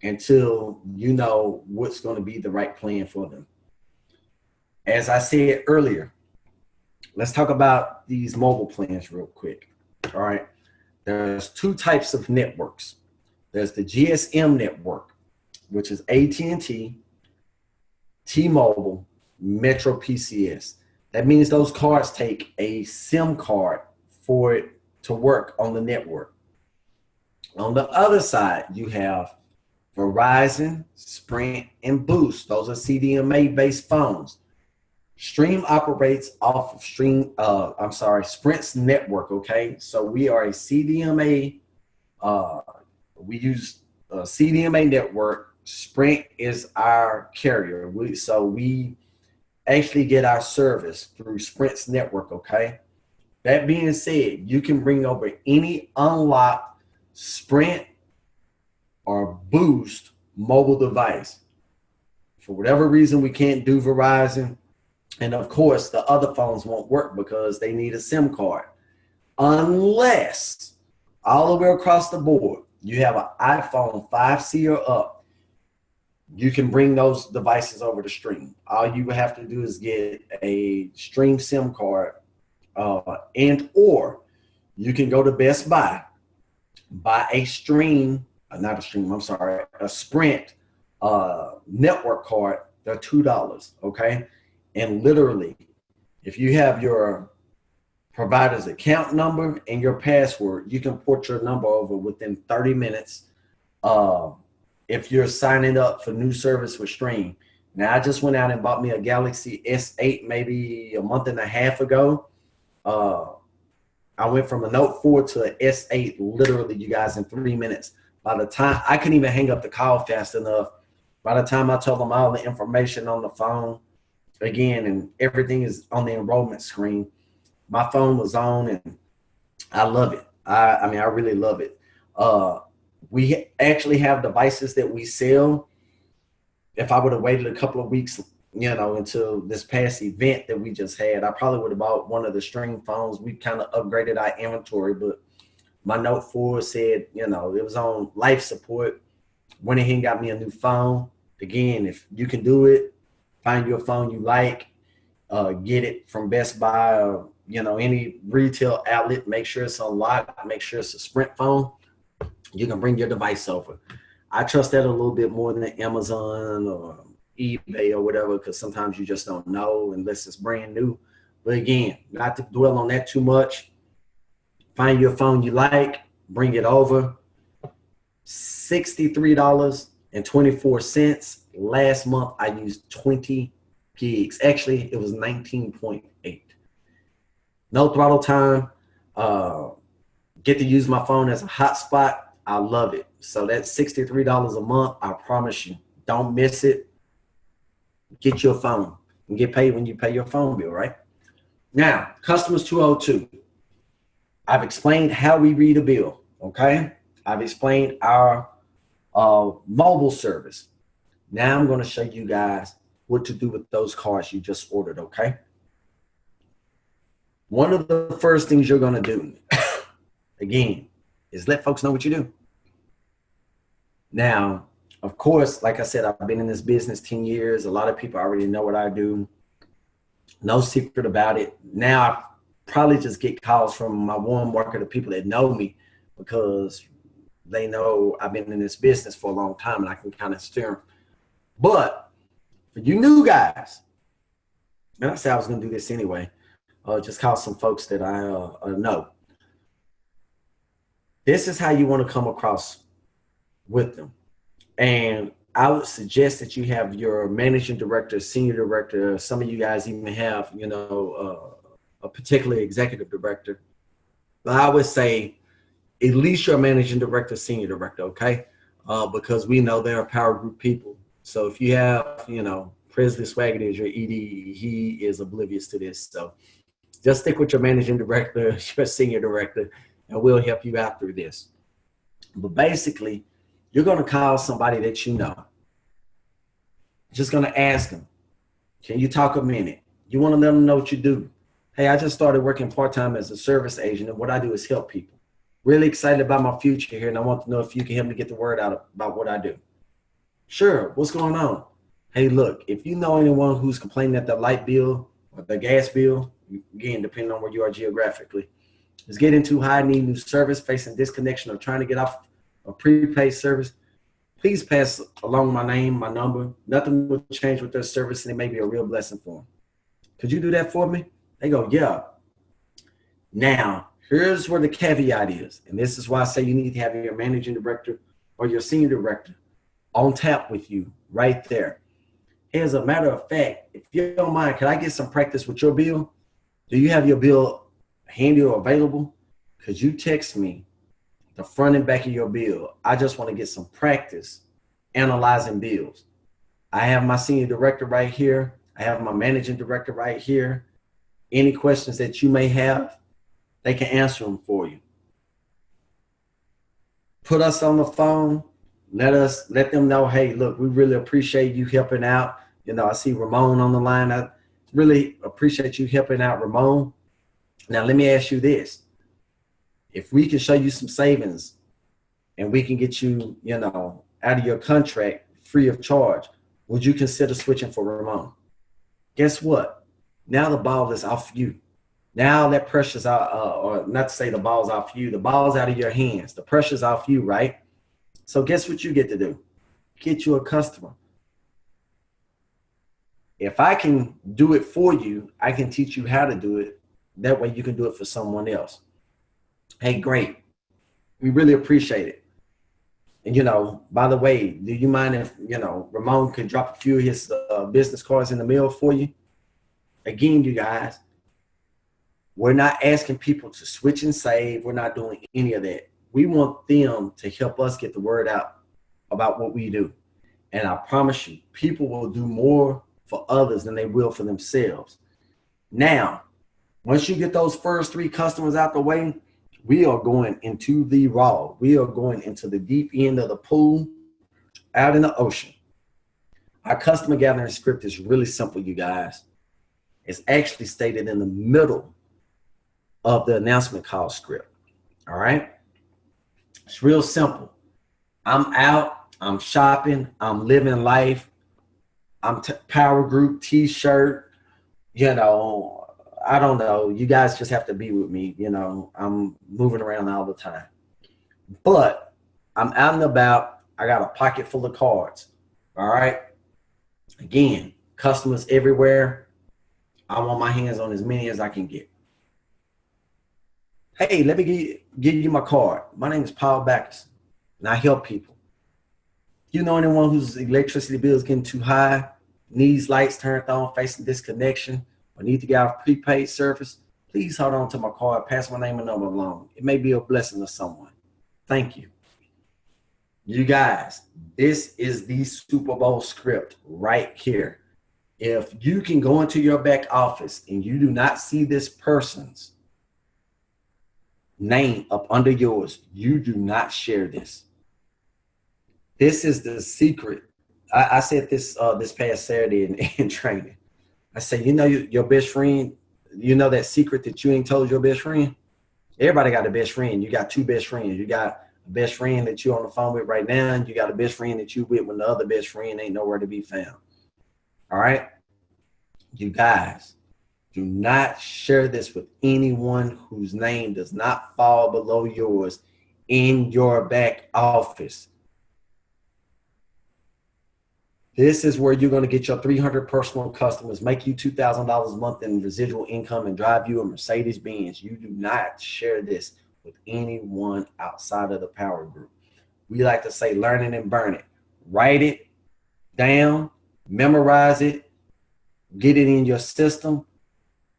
until you know what's going to be the right plan for them. As I said earlier, let's talk about these mobile plans real quick. All right. There's two types of networks. There's the GSM network, which is AT&T, T-Mobile, Metro PCS. That means those cards take a SIM card for it to work on the network. On the other side, you have Verizon, Sprint, and Boost. Those are CDMA-based phones. Stream operates off of Sprint's network, okay? So we are a CDMA, we use a CDMA network. Sprint is our carrier. So we actually get our service through Sprint's network, okay? That being said, you can bring over any unlocked Sprint or Boost mobile device. For whatever reason, we can't do Verizon. And of course, the other phones won't work because they need a SIM card. Unless all the way across the board, you have an iPhone 5C or up, you can bring those devices over to Stream. All you would have to do is get a Stream SIM card and or you can go to Best Buy, buy a Sprint network card. They're $2, okay? And literally, if you have your provider's account number and your password, you can port your number over within 30 minutes if you're signing up for new service with Stream. Now, I just went out and bought me a Galaxy S8 maybe a month and a half ago. I went from a Note 4 to an S8 literally, you guys, in 3 minutes. By the time I couldn't even hang up the call fast enough. By the time I told them all the information on the phone, again, and everything is on the enrollment screen, my phone was on, and I love it. I mean, I really love it. We actually have devices that we sell. If I would have waited a couple of weeks, until this past event that we just had, I probably would have bought one of the string phones. We kind of upgraded our inventory, but my Note 4 said, it was on life support. Went ahead and got me a new phone. Again, if you can do it, find your phone you like, get it from Best Buy or, any retail outlet. Make sure it's unlocked. Make sure it's a Sprint phone. You can bring your device over. I trust that a little bit more than Amazon or eBay or whatever, because sometimes you just don't know unless it's brand new. But again, not to dwell on that too much. Find your phone you like, bring it over. $63.24. Last month, I used 20 gigs. Actually, it was 19.8. No throttle time. Get to use my phone as a hotspot. I love it. So that's $63 a month. I promise you, don't miss it. Get your phone and get paid when you pay your phone bill, right? Now, Customers 202. I've explained how we read a bill, okay? I've explained our mobile service. Now I'm going to show you guys what to do with those cards you just ordered, okay? One of the first things you're going to do, again, is let folks know what you do. Now, of course, like I said, I've been in this business 10 years. A lot of people already know what I do. No secret about it. Now I probably just get calls from my warm market of people that know me because they know I've been in this business for a long time and I can kind of steer them. But for you new guys, and I said I was going to do this anyway, just call some folks that I know. This is how you want to come across with them. And I would suggest that you have your managing director, senior director. Some of you guys even have, a particular executive director. But I would say at least your managing director, senior director, okay? Because we know they're power group people. So if you have, President Swaggart is your ED, he is oblivious to this. So just stick with your managing director, your senior director, and we'll help you out through this. But basically, you're going to call somebody that you know. Just going to ask them, can you talk a minute? You want to let them know what you do. Hey, I just started working part-time as a service agent, and what I do is help people. Really excited about my future here, and I want to know if you can help me get the word out about what I do. Sure, what's going on? Hey, look, if you know anyone who's complaining that the light bill or the gas bill, again, depending on where you are geographically, is getting too high, need new service, facing disconnection, or trying to get off a prepaid service, please pass along my name, my number. Nothing will change with their service, and it may be a real blessing for them. Could you do that for me? They go, yeah. Now, here's where the caveat is, and this is why I say you need to have your managing director or your senior director on tap with you right there. As a matter of fact, if you don't mind, can I get some practice with your bill? Do you have your bill handy or available? Could you text me the front and back of your bill? I just want to get some practice analyzing bills. I have my senior director right here. I have my managing director right here. Any questions that you may have, they can answer them for you. Put us on the phone. Let them know, hey, look, we really appreciate you helping out. I see Ramon on the line. I really appreciate you helping out, Ramon. Now, let me ask you this. If we can show you some savings and we can get you, out of your contract free of charge, would you consider switching for Ramon? Guess what? Now the ball is off you. Now that pressure's out, or not to say the ball's off you, the ball's out of your hands. The pressure's off you, right? So guess what you get to do? Get you a customer. If I can do it for you, I can teach you how to do it. That way you can do it for someone else. Hey, great. We really appreciate it. And, by the way, do you mind if, Ramon could drop a few of his business cards in the mail for you? Again, you guys, we're not asking people to switch and save. We're not doing any of that. We want them to help us get the word out about what we do. And I promise you, people will do more for others than they will for themselves. Now, once you get those first 3 customers out the way, we are going into the raw. We are going into the deep end of the pool, out in the ocean. Our customer gathering script is really simple, you guys. It's actually stated in the middle of the announcement call script. All right. It's real simple. I'm out, I'm shopping, I'm living life. I'm Power Group t-shirt, you know, I don't know. You guys just have to be with me. You know, I'm moving around all the time, but I'm out and about. I got a pocket full of cards. All right. Again, customers everywhere. I want my hands on as many as I can get. Hey, let me give you my card. My name is Paul Backus, and I help people. You know anyone whose electricity bill is getting too high, needs lights turned on, facing disconnection, or need to get off prepaid service? Please hold on to my card. Pass my name and number along. It may be a blessing to someone. Thank you. You guys, this is the Super Bowl script right here. If you can go into your back office and you do not see this person's name up under yours, you do not share this. This is the secret. I said this this past Saturday in training. I said, you know, your best friend, you know that secret that you ain't told your best friend? Everybody got a best friend. You got 2 best friends. You got a best friend that you're on the phone with right now, and you got a best friend that you with when the other best friend ain't nowhere to be found. All right? You guys, do not share this with anyone whose name does not fall below yours in your back office. This is where you're going to get your 300 personal customers, make you $2,000 a month in residual income, and drive you a Mercedes-Benz. You do not share this with anyone outside of the Power Group. We like to say, learn it and burn it. Write it down, memorize it, get it in your system,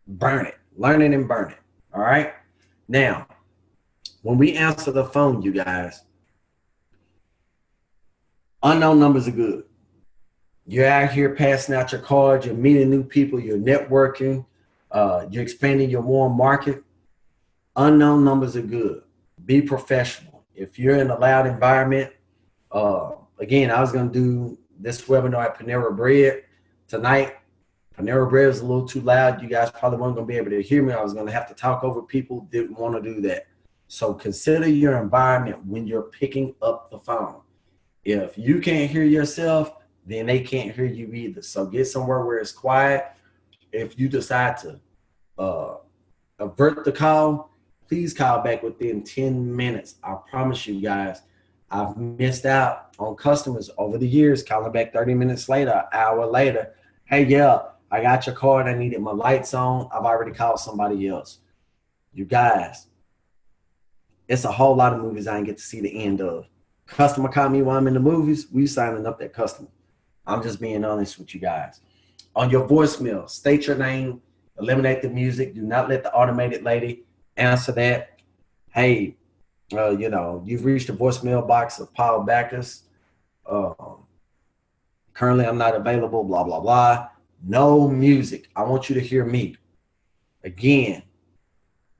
burn it. Learn it and burn it. All right? Now, when we answer the phone, you guys, unknown numbers are good. You're out here passing out your cards, you're meeting new people, you're networking, you're expanding your warm market. Unknown numbers are good. Be professional. If you're in a loud environment, again, I was going to do this webinar at Panera Bread tonight. Panera Bread was a little too loud. You guys probably weren't going to be able to hear me. I was going to have to talk over people. Didn't want to do that. So consider your environment when you're picking up the phone. If you can't hear yourself, then they can't hear you either. So get somewhere where it's quiet. If you decide to avert the call, please call back within 10 minutes. I promise you guys, I've missed out on customers over the years calling back 30 minutes later, an hour later. Hey, yeah, I got your card. I needed my lights on. I've already called somebody else. You guys, it's a whole lot of movies I didn't get to see the end of. Customer called me while I'm in the movies. We signing up that customer. I'm just being honest with you guys. On your voicemail, state your name, eliminate the music. Do not let the automated lady answer that. Hey, you know, you've reached the voicemail box of Paul Backus. Currently, I'm not available, blah, blah, blah. No music. I want you to hear me. Again,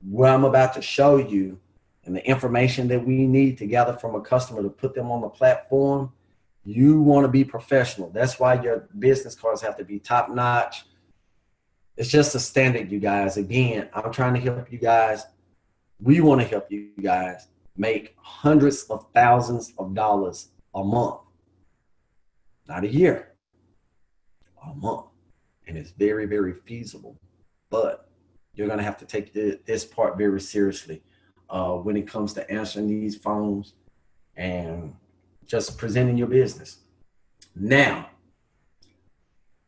what I'm about to show you and the information that we need to gather from a customer to put them on the platform, you want to be professional. That's why your business cards have to be top notch. It's just a standard, you guys. Again, I'm trying to help you guys. We want to help you guys make hundreds of thousands of dollars a month. Not a year, a month. And it's very, very feasible. But you're going to have to take this part very seriously when it comes to answering these phones and just presenting your business. Now,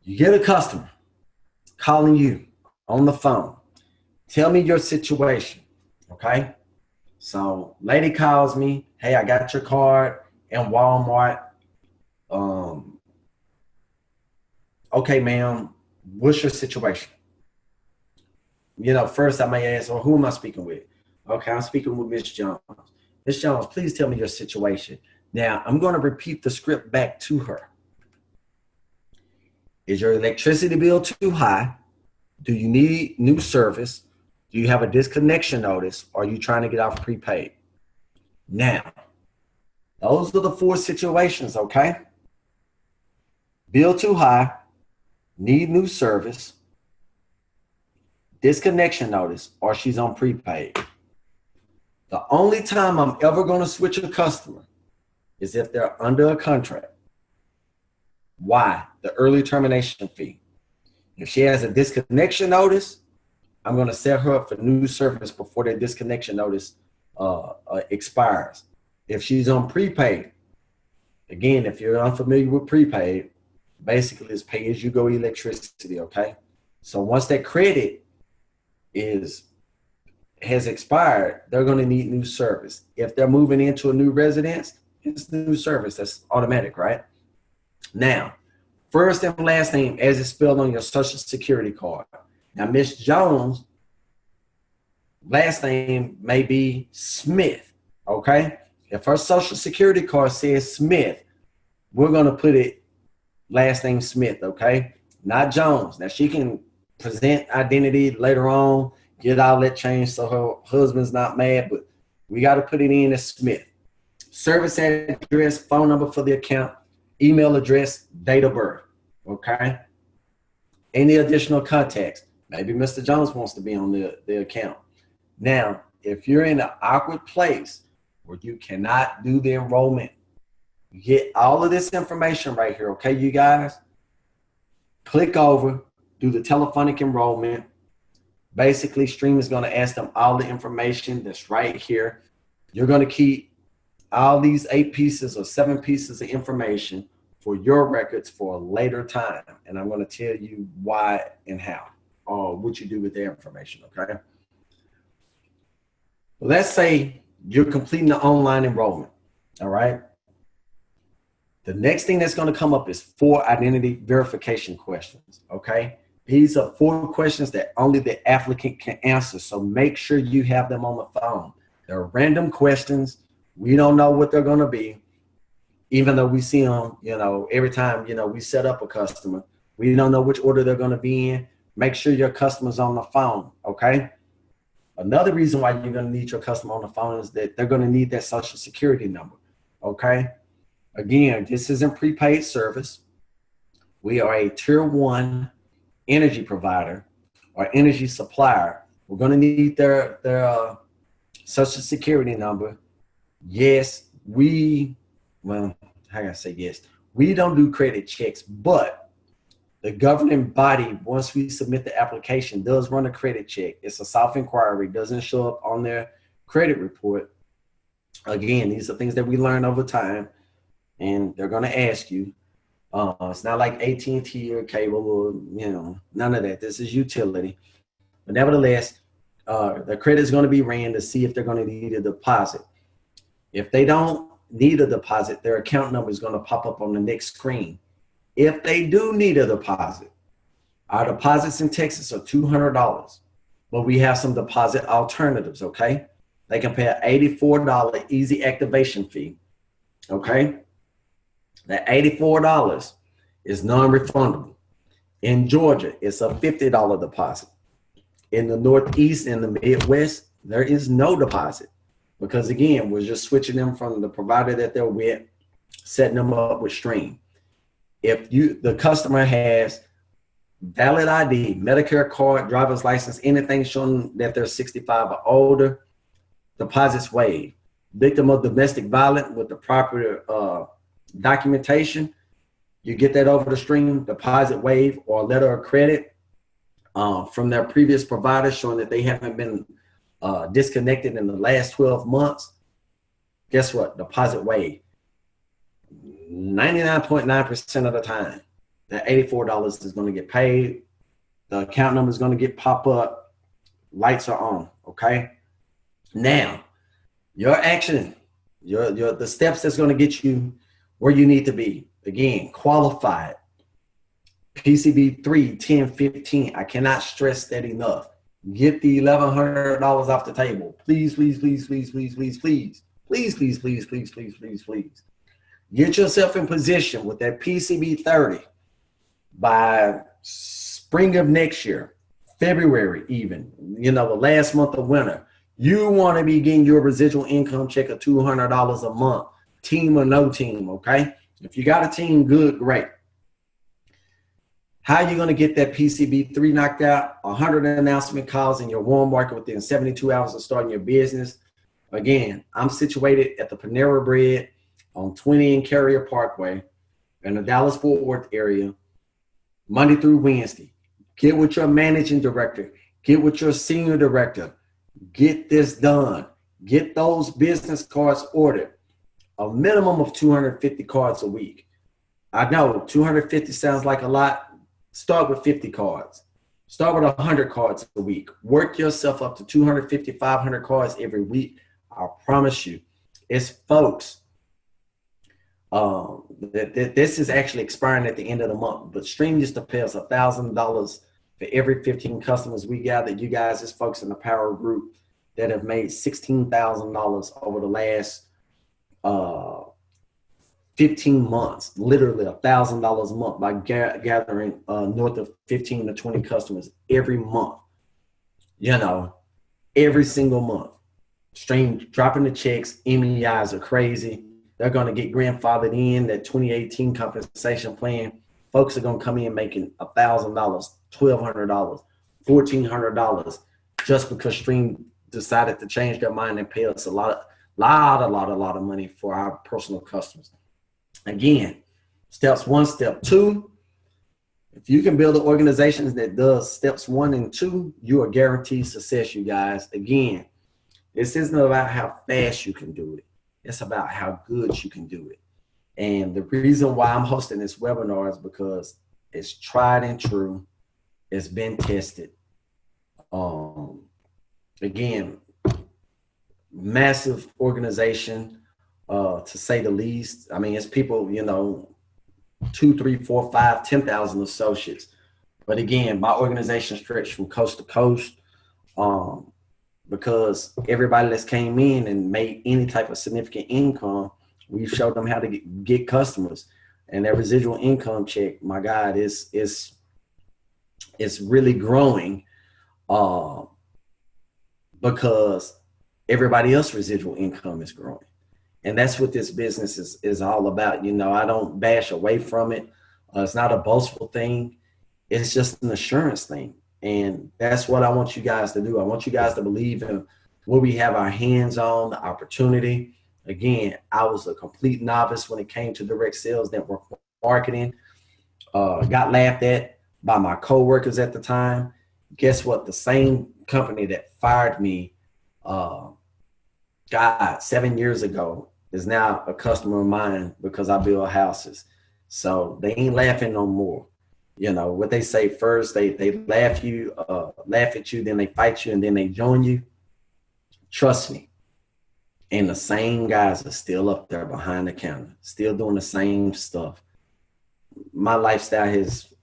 you get a customer calling you on the phone. Tell me your situation, okay? So, lady calls me, hey, I got your card in Walmart. Okay, ma'am, what's your situation? You know, first I may ask, well, who am I speaking with? Okay, I'm speaking with Miss Jones. Ms. Jones, please tell me your situation. Now, I'm going to repeat the script back to her. Is your electricity bill too high? Do you need new service? Do you have a disconnection notice? Or are you trying to get off prepaid? Now, those are the 4 situations, okay? Bill too high, need new service, disconnection notice, or she's on prepaid. The only time I'm ever going to switch a customer is if they're under a contract. Why? The early termination fee. If she has a disconnection notice, I'm going to set her up for new service before that disconnection notice expires. If she's on prepaid, again, if you're unfamiliar with prepaid, basically it's pay-as-you-go electricity, okay? So once that credit has expired, they're going to need new service. If they're moving into a new residence, it's new service. That's automatic, right? Now, first and last name as it's spelled on your social security card. Now, Miss Jones, last name may be Smith, okay? If her social security card says Smith, we're going to put it last name Smith, okay? Not Jones. Now, she can present identity later on, get all that changed so her husband's not mad, but we got to put it in as Smith. Service address, phone number for the account, email address, date of birth, okay? Any additional contacts. Maybe Mr. Jones wants to be on the account. Now, if you're in an awkward place where you cannot do the enrollment, get all of this information right here, okay, you guys? Click over, do the telephonic enrollment. Basically, Stream is going to ask them all the information that's right here. You're going to keep all these 8 pieces or 7 pieces of information for your records for a later time. And I'm going to tell you why and how, or what you do with the information, okay? Well, let's say you're completing the online enrollment, all right? The next thing that's going to come up is 4 identity verification questions, okay? These are 4 questions that only the applicant can answer, so make sure you have them on the phone. They're random questions. We don't know what they're going to be, even though we see them, every time, we set up a customer. We don't know which order they're going to be in. Make sure your customer's on the phone, okay? Another reason why you're going to need your customer on the phone is that they're going to need that social security number, okay? Again, this isn't prepaid service. We are a tier 1 energy provider or energy supplier. We're going to need their social security number. Yes, how can I say yes? We don't do credit checks, but the governing body, once we submit the application, does run a credit check. It's a self-inquiry, doesn't show up on their credit report. Again, these are things that we learn over time, and they're going to ask you. It's not like AT&T or cable or, none of that. This is utility. But nevertheless, the credit is going to be ran to see if they're going to need a deposit. If they don't need a deposit, their account number is going to pop up on the next screen. If they do need a deposit, our deposits in Texas are $200, but we have some deposit alternatives, okay? They can pay an $84 easy activation fee, okay? That $84 is non-refundable. In Georgia, it's a $50 deposit. In the Northeast and the Midwest, there is no deposit because, again, we're just switching them from the provider that they're with, setting them up with Stream. If the customer has valid ID, Medicare card, driver's license, anything showing that they're 65 or older, deposits waived. Victim of domestic violence with the proper documentation, you get that over the Stream, deposit waive or letter of credit from their previous provider showing that they haven't been disconnected in the last 12 months. Guess what? Deposit waive. 99.9% of the time, that $84 is going to get paid. The account number is going to get pop up. Lights are on. Okay. Now, your action, the steps that's going to get you where you need to be. Again, qualified. PCB 3, 10, 15. I cannot stress that enough. Get the $1,100 off the table. Please, please, please, please, please, please, please. please, please, please, please, please, please, please, get yourself in position with that PCB 30 by spring of next year, February even, you know, the last month of winter. You want to be getting your residual income check of $200 a month, team or no team, okay? If you got a team, good, great. How are you going to get that PCB 3 knocked out? 100 announcement calls in your warm market within 72 hours of starting your business. Again, I'm situated at the Panera Bread on 20 and Carrier Parkway in the Dallas-Fort Worth area, Monday through Wednesday. Get with your managing director. Get with your senior director. Get this done. Get those business cards ordered. A minimum of 250 cards a week. I know 250 sounds like a lot. Start with 50 cards. Start with 100 cards a week. Work yourself up to 250, 500 cards every week. I promise you. It's folks. This is actually expiring at the end of the month, but Stream used to pay us $1,000 for every 15 customers we gathered. You guys, as folks in the Power Group that have made $16,000 over the last 15 months, literally $1,000 a month by gathering north of 15 to 20 customers every month, you know, every single month. Stream dropping the checks, MEIs are crazy. They're going to get grandfathered in that 2018 compensation plan. Folks are going to come in making $1,000, $1,200, $1,400 just because Stream decided to change their mind and pay us a lot of money for our personal customers. Again, steps 1, step 2. If you can build an organization that does steps 1 and 2, you are guaranteed success, you guys. Again, this isn't about how fast you can do it. It's about how good you can do it. And the reason why I'm hosting this webinar is because it's tried and true. It's been tested. Again, massive organization, to say the least. I mean, it's people, you know, 2, 3, 4, 5, 10,000 associates. But again, my organization stretched from coast to coast, because everybody that's came in and made any type of significant income, we've showed them how to get customers. And that residual income check, my God, is really growing, because everybody else's residual income is growing. And that's what this business is all about. You know, I don't bash away from it. It's not a boastful thing. It's just an assurance thing. And that's what I want you guys to do. I want you guys to believe in what we have our hands on, the opportunity. Again, I was a complete novice when it came to direct sales network marketing. Got laughed at by my coworkers at the time. Guess what? The same company that fired me, 7 years ago, is now a customer of mine because I build houses. So they ain't laughing no more. You know what they say first, they laugh at you, then they fight you, and then they join you. Trust me. And the same guys are still up there behind the counter, still doing the same stuff. My lifestyle has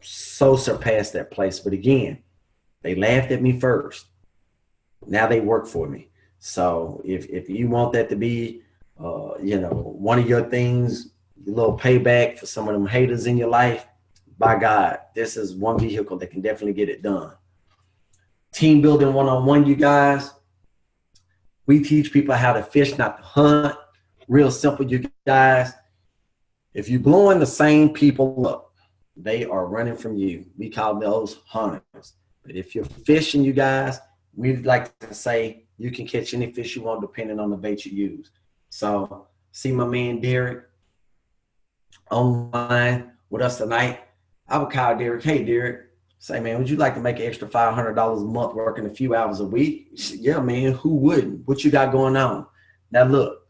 so surpassed that place. But again, they laughed at me first. Now they work for me. So if you want that to be, you know, one of your things, a little payback for some of them haters in your life, by God, this is one vehicle that can definitely get it done. Team building one-on-one, you guys. We teach people how to fish, not to hunt. Real simple, you guys. If you're blowing the same people up, they are running from you. We call those hunters. But if you're fishing, you guys, we'd like to say you can catch any fish you want depending on the bait you use. So, see my man Derek online with us tonight. I would call Derek, hey, Derek, say, man, would you like to make an extra $500 a month working a few hours a week? Yeah, man, who wouldn't? What you got going on? Now, look,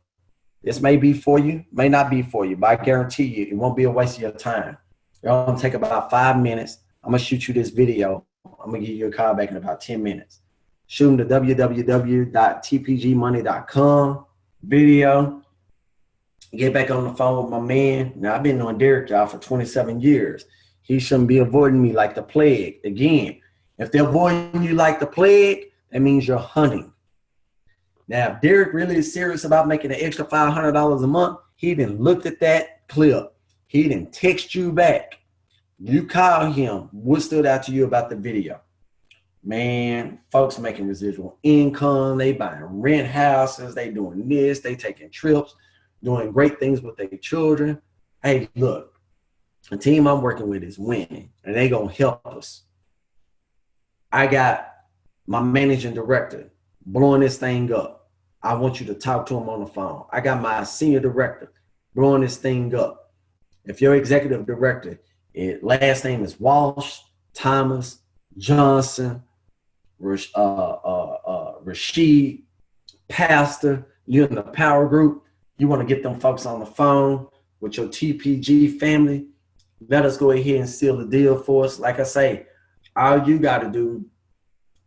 this may be for you, may not be for you, but I guarantee you it won't be a waste of your time. It's going to take about 5 minutes. I'm going to shoot you this video. I'm going to give you a call back in about 10 minutes. Shoot them to www.tpgmoney.com video. Get back on the phone with my man. Now, I've been doing Derek job for 27 years. He shouldn't be avoiding me like the plague. Again, if they're avoiding you like the plague, that means you're hunting. Now, if Derek really is serious about making an extra $500 a month, he done looked at that clip. He didn't text you back. You call him. What stood out to you about the video? Man, folks making residual income. They buying rent houses. They doing this. They taking trips, doing great things with their children. Hey, look, the team I'm working with is winning, and they going to help us. I got my managing director blowing this thing up. I want you to talk to him on the phone. I got my senior director blowing this thing up. If your executive director, last name is Walsh, Thomas, Johnson, Rashid, Pastor, you're in the power group, you want to get them folks on the phone with your TPG family, let us go ahead and seal the deal for us. Like I say, all you got to do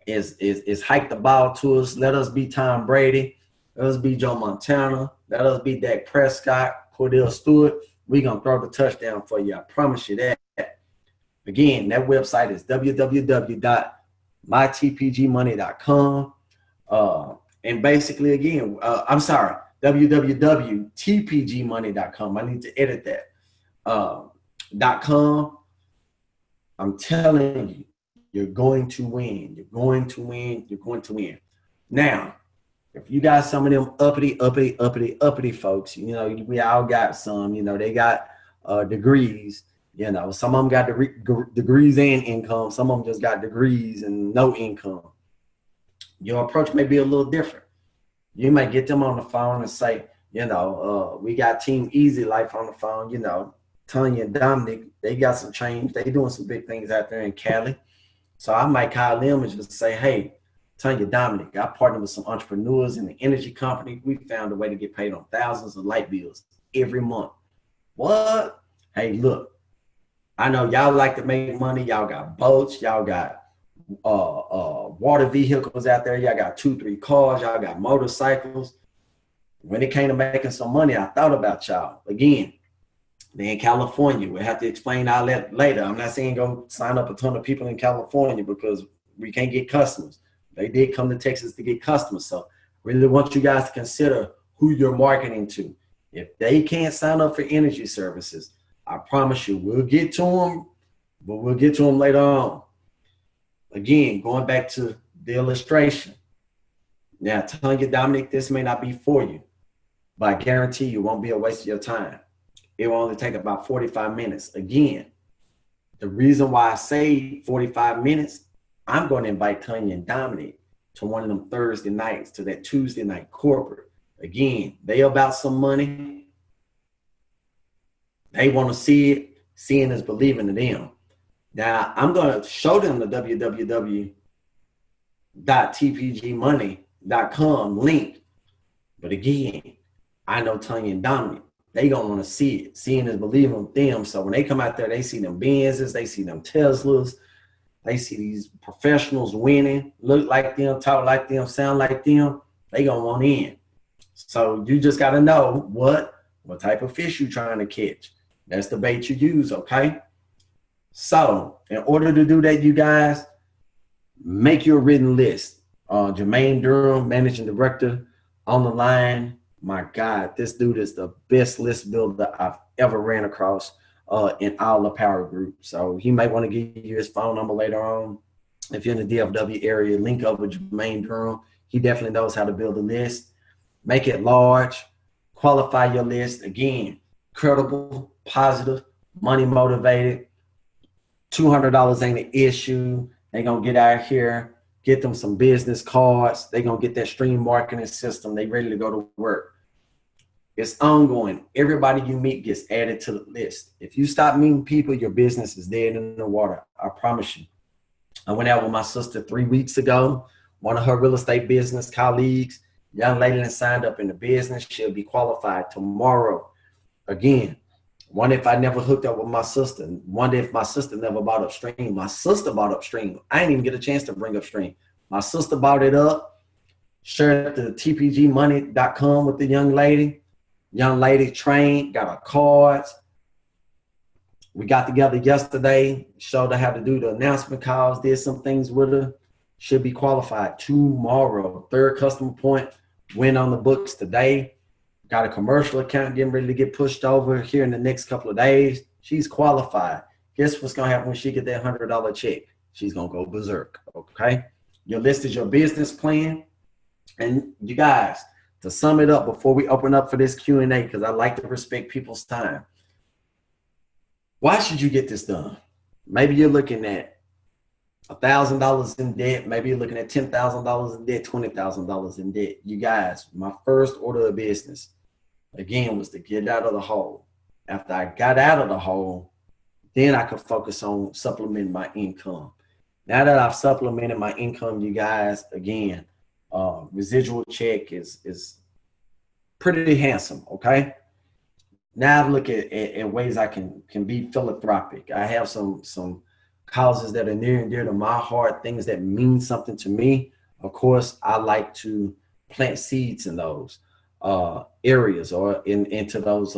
is hike the ball to us. Let us be Tom Brady. Let us be Joe Montana. Let us be Dak Prescott, Cordell Stewart. We're going to throw the touchdown for you. I promise you that. Again, that website is www.mytpgmoney.com. And basically, again, I'm sorry, www.tpgmoney.com. I need to edit that. .com. I'm telling you, you're going to win. You're going to win. You're going to win. Now, if you got some of them uppity folks, you know, we all got some, you know, they got degrees, you know, some of them got degrees and income. Some of them just got degrees and no income. Your approach may be a little different. You might get them on the phone and say, you know, we got Team Easy Life on the phone, you know, Tanya and Dominic, they got some change. They doing some big things out there in Cali. So I might call them and just say, hey, Tanya, Dominic, I partnered with some entrepreneurs in the energy company. We found a way to get paid on thousands of light bills every month. What? Hey, look, I know y'all like to make money. Y'all got boats. Y'all got water vehicles out there. Y'all got 2-3 cars. Y'all got motorcycles. When it came to making some money, I thought about y'all. Again, they're in California. We'll have to explain all that later. I'm not saying go sign up a ton of people in California because we can't get customers. They did come to Texas to get customers. So really want you guys to consider who you're marketing to. If they can't sign up for energy services, I promise you, we'll get to them, but we'll get to them later on. Again, going back to the illustration. Now, telling you, Dominic, this may not be for you, but I guarantee you it won't be a waste of your time. It will only take about 45 minutes. Again, the reason why I say 45 minutes, I'm going to invite Tanya and Dominic to one of them Thursday nights, to that Tuesday night corporate. Again, they about some money. They want to see it. Seeing is believing in them. Now, I'm going to show them the www.tpgmoney.com link. But again, I know Tanya and Dominic, they going to want to see it. Seeing is believing with them. So when they come out there, they see them Benzes, they see them Teslas, they see these professionals winning, look like them, talk like them, sound like them. They going to want in. So you just got to know what type of fish you trying to catch. That's the bait you use, okay? So in order to do that, you guys, make your written list. Jermaine Durham, Managing Director, on the line. My God, this dude is the best list builder I've ever ran across in all the power group. So he might want to give you his phone number later on. If you're in the DFW area, link up with Jermaine Durham. He definitely knows how to build a list. Make it large. Qualify your list. Again, credible, positive, money motivated. $200 ain't an issue. They're going to get out here, get them some business cards. They're going to get that stream marketing system. They ready to go to work. It's ongoing. Everybody you meet gets added to the list. If you stop meeting people, your business is dead in the water. I promise you. I went out with my sister 3 weeks ago. One of her real estate business colleagues, young lady that signed up in the business. She'll be qualified tomorrow. Again, one if I never hooked up with my sister. One if my sister never bought Upstream. My sister bought Upstream. I didn't even get a chance to bring Upstream. My sister bought it up, shared it to tpgmoney.com with the young lady. Young lady trained, got her cards. We got together yesterday, showed her how to do the announcement calls, did some things with her. Should be qualified tomorrow. Third customer point went on the books today. Got a commercial account getting ready to get pushed over here in the next couple of days. She's qualified. Guess what's going to happen when she get that $100 check? She's going to go berserk, okay? Your list is your business plan. And you guys, to sum it up before we open up for this Q&A, because I like to respect people's time. Why should you get this done? Maybe you're looking at $1,000 in debt. Maybe you're looking at $10,000 in debt, $20,000 in debt. You guys, my first order of business, again, was to get out of the hole. After I got out of the hole, then I could focus on supplementing my income. Now that I've supplemented my income, you guys, again, residual check is pretty handsome, okay? Now I look at ways I can be philanthropic. I have some causes that are near and dear to my heart, things that mean something to me. Of course, I like to plant seeds in those areas or into those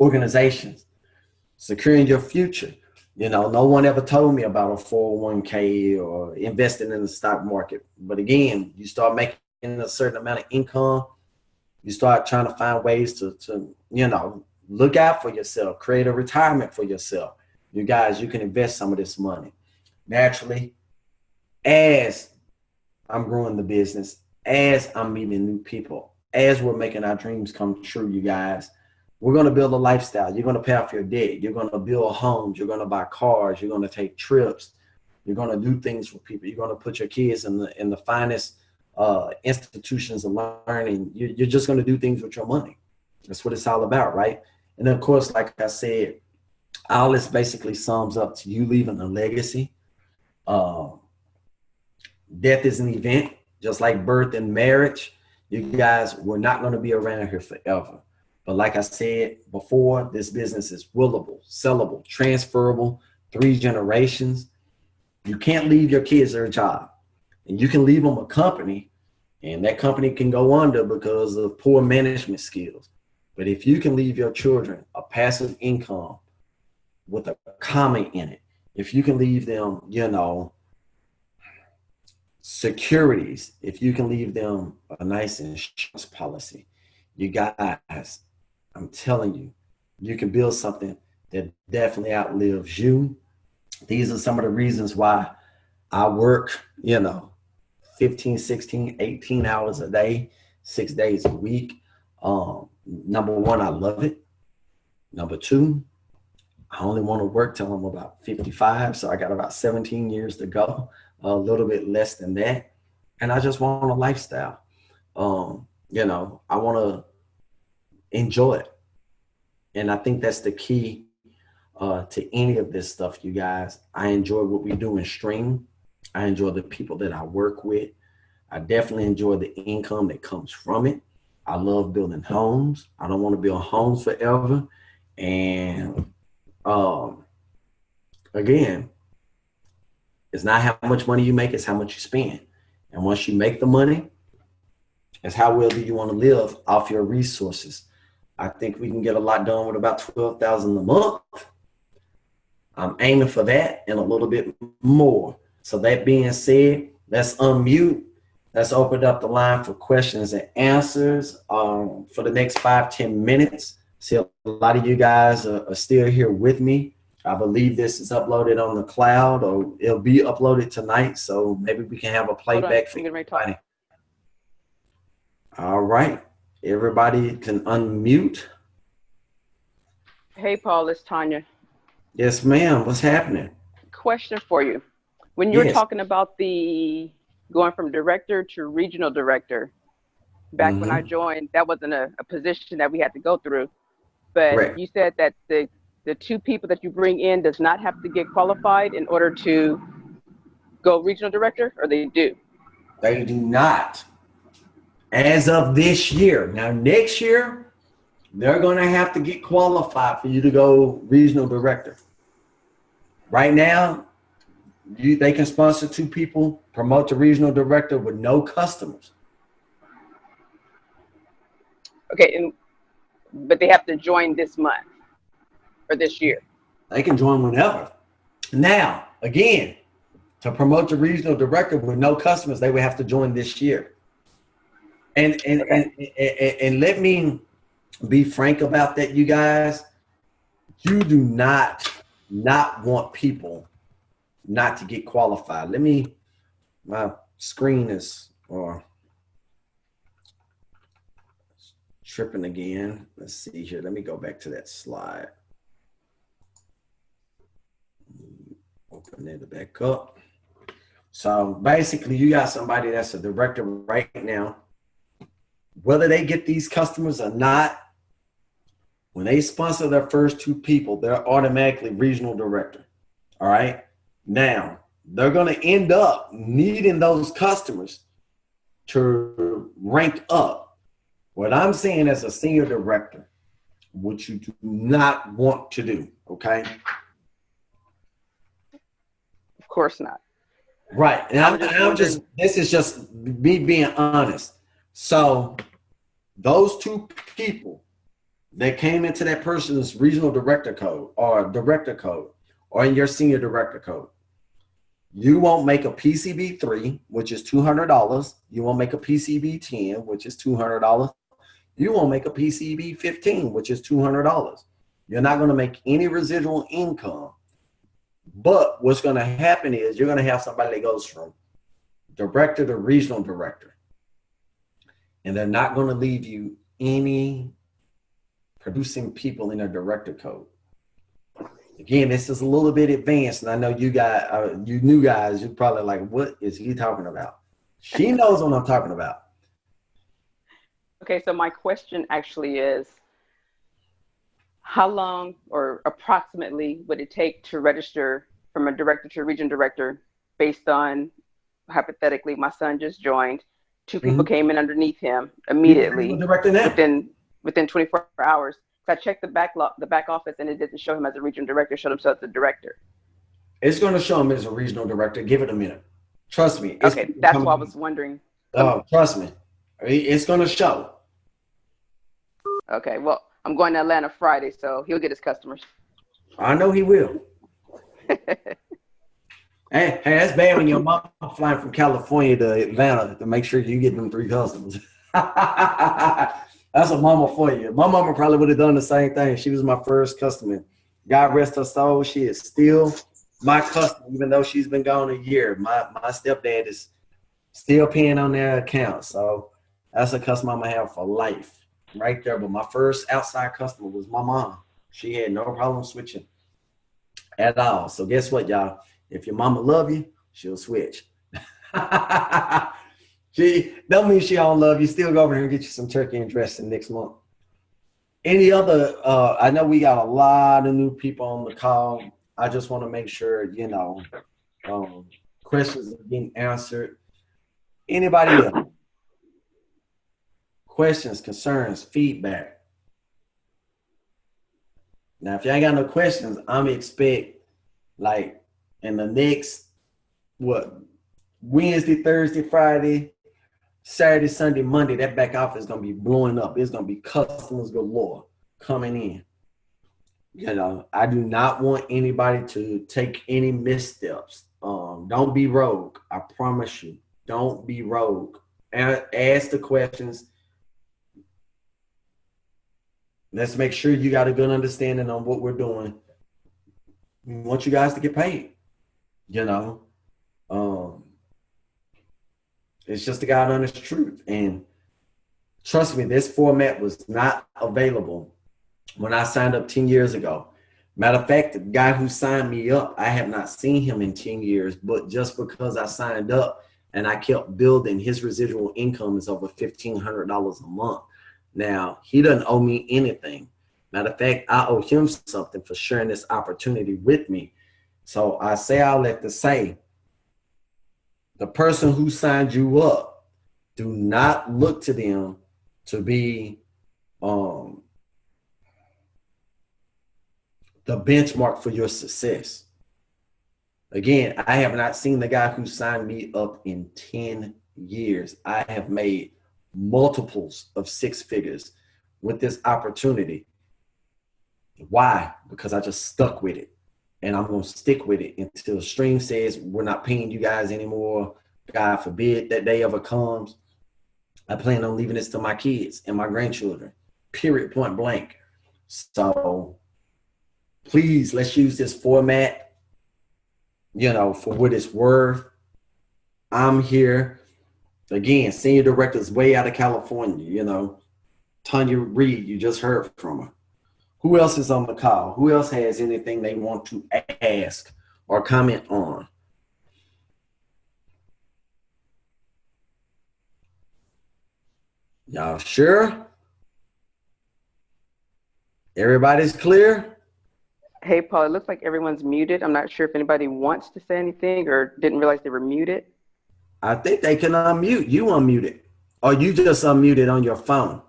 organizations. Securing your future. You know, no one ever told me about a 401k or investing in the stock market. But again, you start making a certain amount of income, you start trying to find ways to you know, look out for yourself, create a retirement for yourself. You guys, you can invest some of this money. Naturally, as I'm growing the business, as I'm meeting new people, as we're making our dreams come true, you guys, we're going to build a lifestyle. You're going to pay off your debt. You're going to build homes. You're going to buy cars. You're going to take trips. You're going to do things for people. You're going to put your kids in the finest institutions of learning. You're just going to do things with your money. That's what it's all about, right? And then, of course, like I said, all this basically sums up to you leaving a legacy. Death is an event, just like birth and marriage. You guys, we're not going to be around here forever. But like I said before, this business is willable, sellable, transferable, 3 generations. You can't leave your kids their job. And you can leave them a company, and that company can go under because of poor management skills. But if you can leave your children a passive income with a comma in it, if you can leave them, you know, securities, if you can leave them a nice insurance policy, you guys, I'm telling you, you can build something that definitely outlives you. These are some of the reasons why I work, you know, 15, 16, 18 hours a day, 6 days a week. Number one, I love it. Number two, I only want to work till I'm about 55. So I got about 17 years to go, a little bit less than that. And I just want a lifestyle. You know, I want to enjoy it. And I think that's the key to any of this stuff, you guys. I enjoy what we do in Stream. I enjoy the people that I work with. I definitely enjoy the income that comes from it. I love building homes. I don't want to build homes forever. And again, it's not how much money you make, it's how much you spend. And once you make the money, it's how well do you want to live off your resources. I think we can get a lot done with about $12,000 a month. I'm aiming for that and a little bit more. So that being said, let's unmute. Let's open up the line for questions and answers for the next 5-10 minutes. See, a lot of you guys are still here with me. I believe this is uploaded on the cloud, or it'll be uploaded tonight. So maybe we can have a playback for everybody. All right. Everybody can unmute. Hey, Paul, it's Tanya. Yes, ma'am. What's happening? Question for you. When you were Yes. talking about the going from director to regional director, back when I joined, that wasn't a position that we had to go through. But Correct. you said that the 2 people that you bring in does not have to get qualified in order to go regional director, or they do? They do not. As of this year. Now, next year, they're going to have to get qualified for you to go regional director. Right now, they can sponsor 2 people, promote to regional director with no customers. Okay, but they have to join this month or this year. They can join whenever. Now, again, to promote to regional director with no customers, they would have to join this year. And let me be frank about that, you guys. You do not want people not to get qualified. My screen is tripping again. Let's see here. Let me go back to that slide. Open it back up. So basically, you got somebody that's a director right now. Whether they get these customers or not, when they sponsor their first 2 people, they're automatically regional director. All right. Now, they're going to end up needing those customers to rank up. What I'm saying as a senior director, what you do not want to do, okay? Of course not. Right. And this is just me being honest. So those 2 people that came into that person's regional director code or in your senior director code, you won't make a PCB 3, which is $200. You won't make a PCB 10, which is $200. You won't make a PCB 15, which is $200. You're not going to make any residual income. But what's going to happen is you're going to have somebody that goes from director to regional director. And they're not going to leave you any producing people in their director code. Again, this is a little bit advanced, and I know you guys, you new guys, you're probably like, what is he talking about? She knows what I'm talking about. Okay, so my question actually is, how long or approximately would it take to register from a director to a region director based on, hypothetically, my son just joined, 2 people came in underneath him immediately within 24 hours. So I checked the back office and it didn't show him as a regional director, it showed him as a director. It's going to show him as a regional director. Give it a minute. Trust me. Okay, that's why I was wondering. Oh, trust me. It's going to show. Okay, well, I'm going to Atlanta Friday, so he'll get his customers. I know he will. Hey, that's bad when your mom flying from California to Atlanta to make sure you get them 3 customers. That's a mama for you. My mama probably would have done the same thing. She was my first customer. God rest her soul. She is still my customer, even though she's been gone a year. My stepdad is still paying on their account. So that's a customer I'm going to have for life right there. But my first outside customer was my mom. She had no problem switching at all. So guess what, y'all? If your mama love you, she'll switch. She don't mean she don't love you. Still go over here and get you some turkey and dressing next month. Any other? I know we got a lot of new people on the call. I just want to make sure questions are being answered. Anybody else? Questions, concerns, feedback. Now, if y'all ain't got no questions, I'm expect like in the next Wednesday, Thursday, Friday, Saturday, Sunday, Monday, that back office is going to be blowing up. It's going to be customers galore coming in. I do not want anybody to take any missteps. Don't be rogue. I promise you. Don't be rogue. Ask the questions. Let's make sure you got a good understanding on what we're doing. We want you guys to get paid. It's just the God honest truth. And trust me, this format was not available when I signed up 10 years ago. Matter of fact, the guy who signed me up, I have not seen him in 10 years, but just because I signed up and I kept building, his residual income is over $1,500 a month. Now, he doesn't owe me anything. Matter of fact, I owe him something for sharing this opportunity with me. So I say all that to say, the person who signed you up, do not look to them to be the benchmark for your success. Again, I have not seen the guy who signed me up in 10 years. I have made multiples of 6 figures with this opportunity. Why? Because I just stuck with it. And I'm going to stick with it until the stream says we're not paying you guys anymore. God forbid that day ever comes. I plan on leaving this to my kids and my grandchildren, period, point blank. So please, let's use this format, you know, for what it's worth. I'm here. Again, senior director's way out of California, you know. Tanya Reed, you just heard from her. Who else is on the call? Who else has anything they want to ask or comment on? Y'all sure? Everybody's clear? Hey, Paul, it looks like everyone's muted. I'm not sure if anybody wants to say anything or didn't realize they were muted. I think they can unmute. You unmuted. Or you just unmuted on your phone.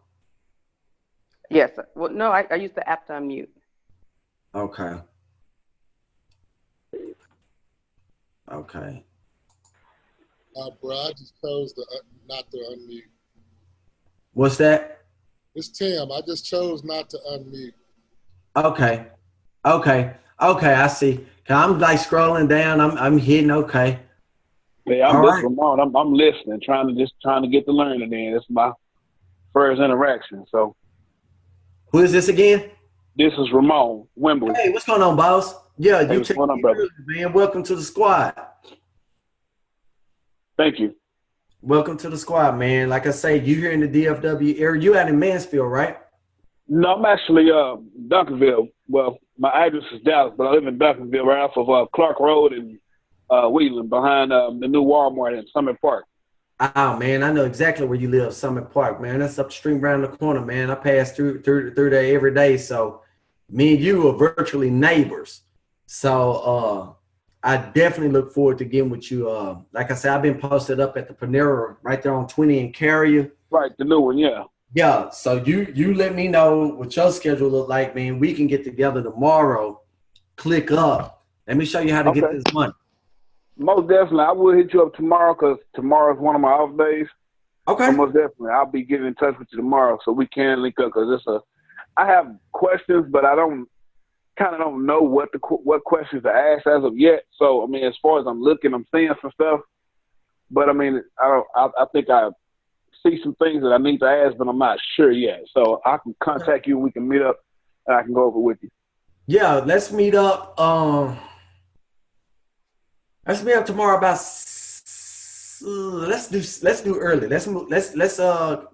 Yes. Well, no, I used the app to unmute. Okay. Okay. Bro, I just chose not to unmute. What's that? It's Tim. I just chose not to unmute. Okay. Okay. Okay, I see. I'm like scrolling down. I'm hitting okay. Yeah, I'm All just right. Ramon. I'm listening, trying to get the learning in. It's my first interaction. So Who is this again? this is Ramon Wembley. Hey, what's going on, boss? Yeah, Hey, you what's take going on, it brother? early, man. Welcome to the squad. Thank you. Welcome to the squad, man. Like I say, you here in the DFW area. You out in Mansfield, right? No, I'm actually Duncanville. Well, my address is Dallas, but I live in Duncanville, right off of Clark Road and Wheeling, behind the new Walmart in Summit Park. Oh man, I know exactly where you live, Summit Park, man. That's up the street around the corner, man. I pass through there every day. So me and you are virtually neighbors. So I definitely look forward to getting with you. Like I said, I've been posted up at the Panera right there on 20 and Carrier. Right, the new one, yeah. Yeah, so you let me know what your schedule look like, man. We can get together tomorrow. Click up. Let me show you how to get Okay. this money. Most definitely. I will hit you up tomorrow because tomorrow's one of my off days. Okay. So most definitely. I'll be getting in touch with you tomorrow so we can link up because I have questions, but I don't know what questions to ask as of yet. So, I mean, as far as I'm looking, I'm seeing some stuff. But, I mean, I think I see some things that I need to ask, but I'm not sure yet. So I can contact you and we can meet up and I can go over with you. Yeah, let's meet up. Let's meet up tomorrow about. Let's do early. Let's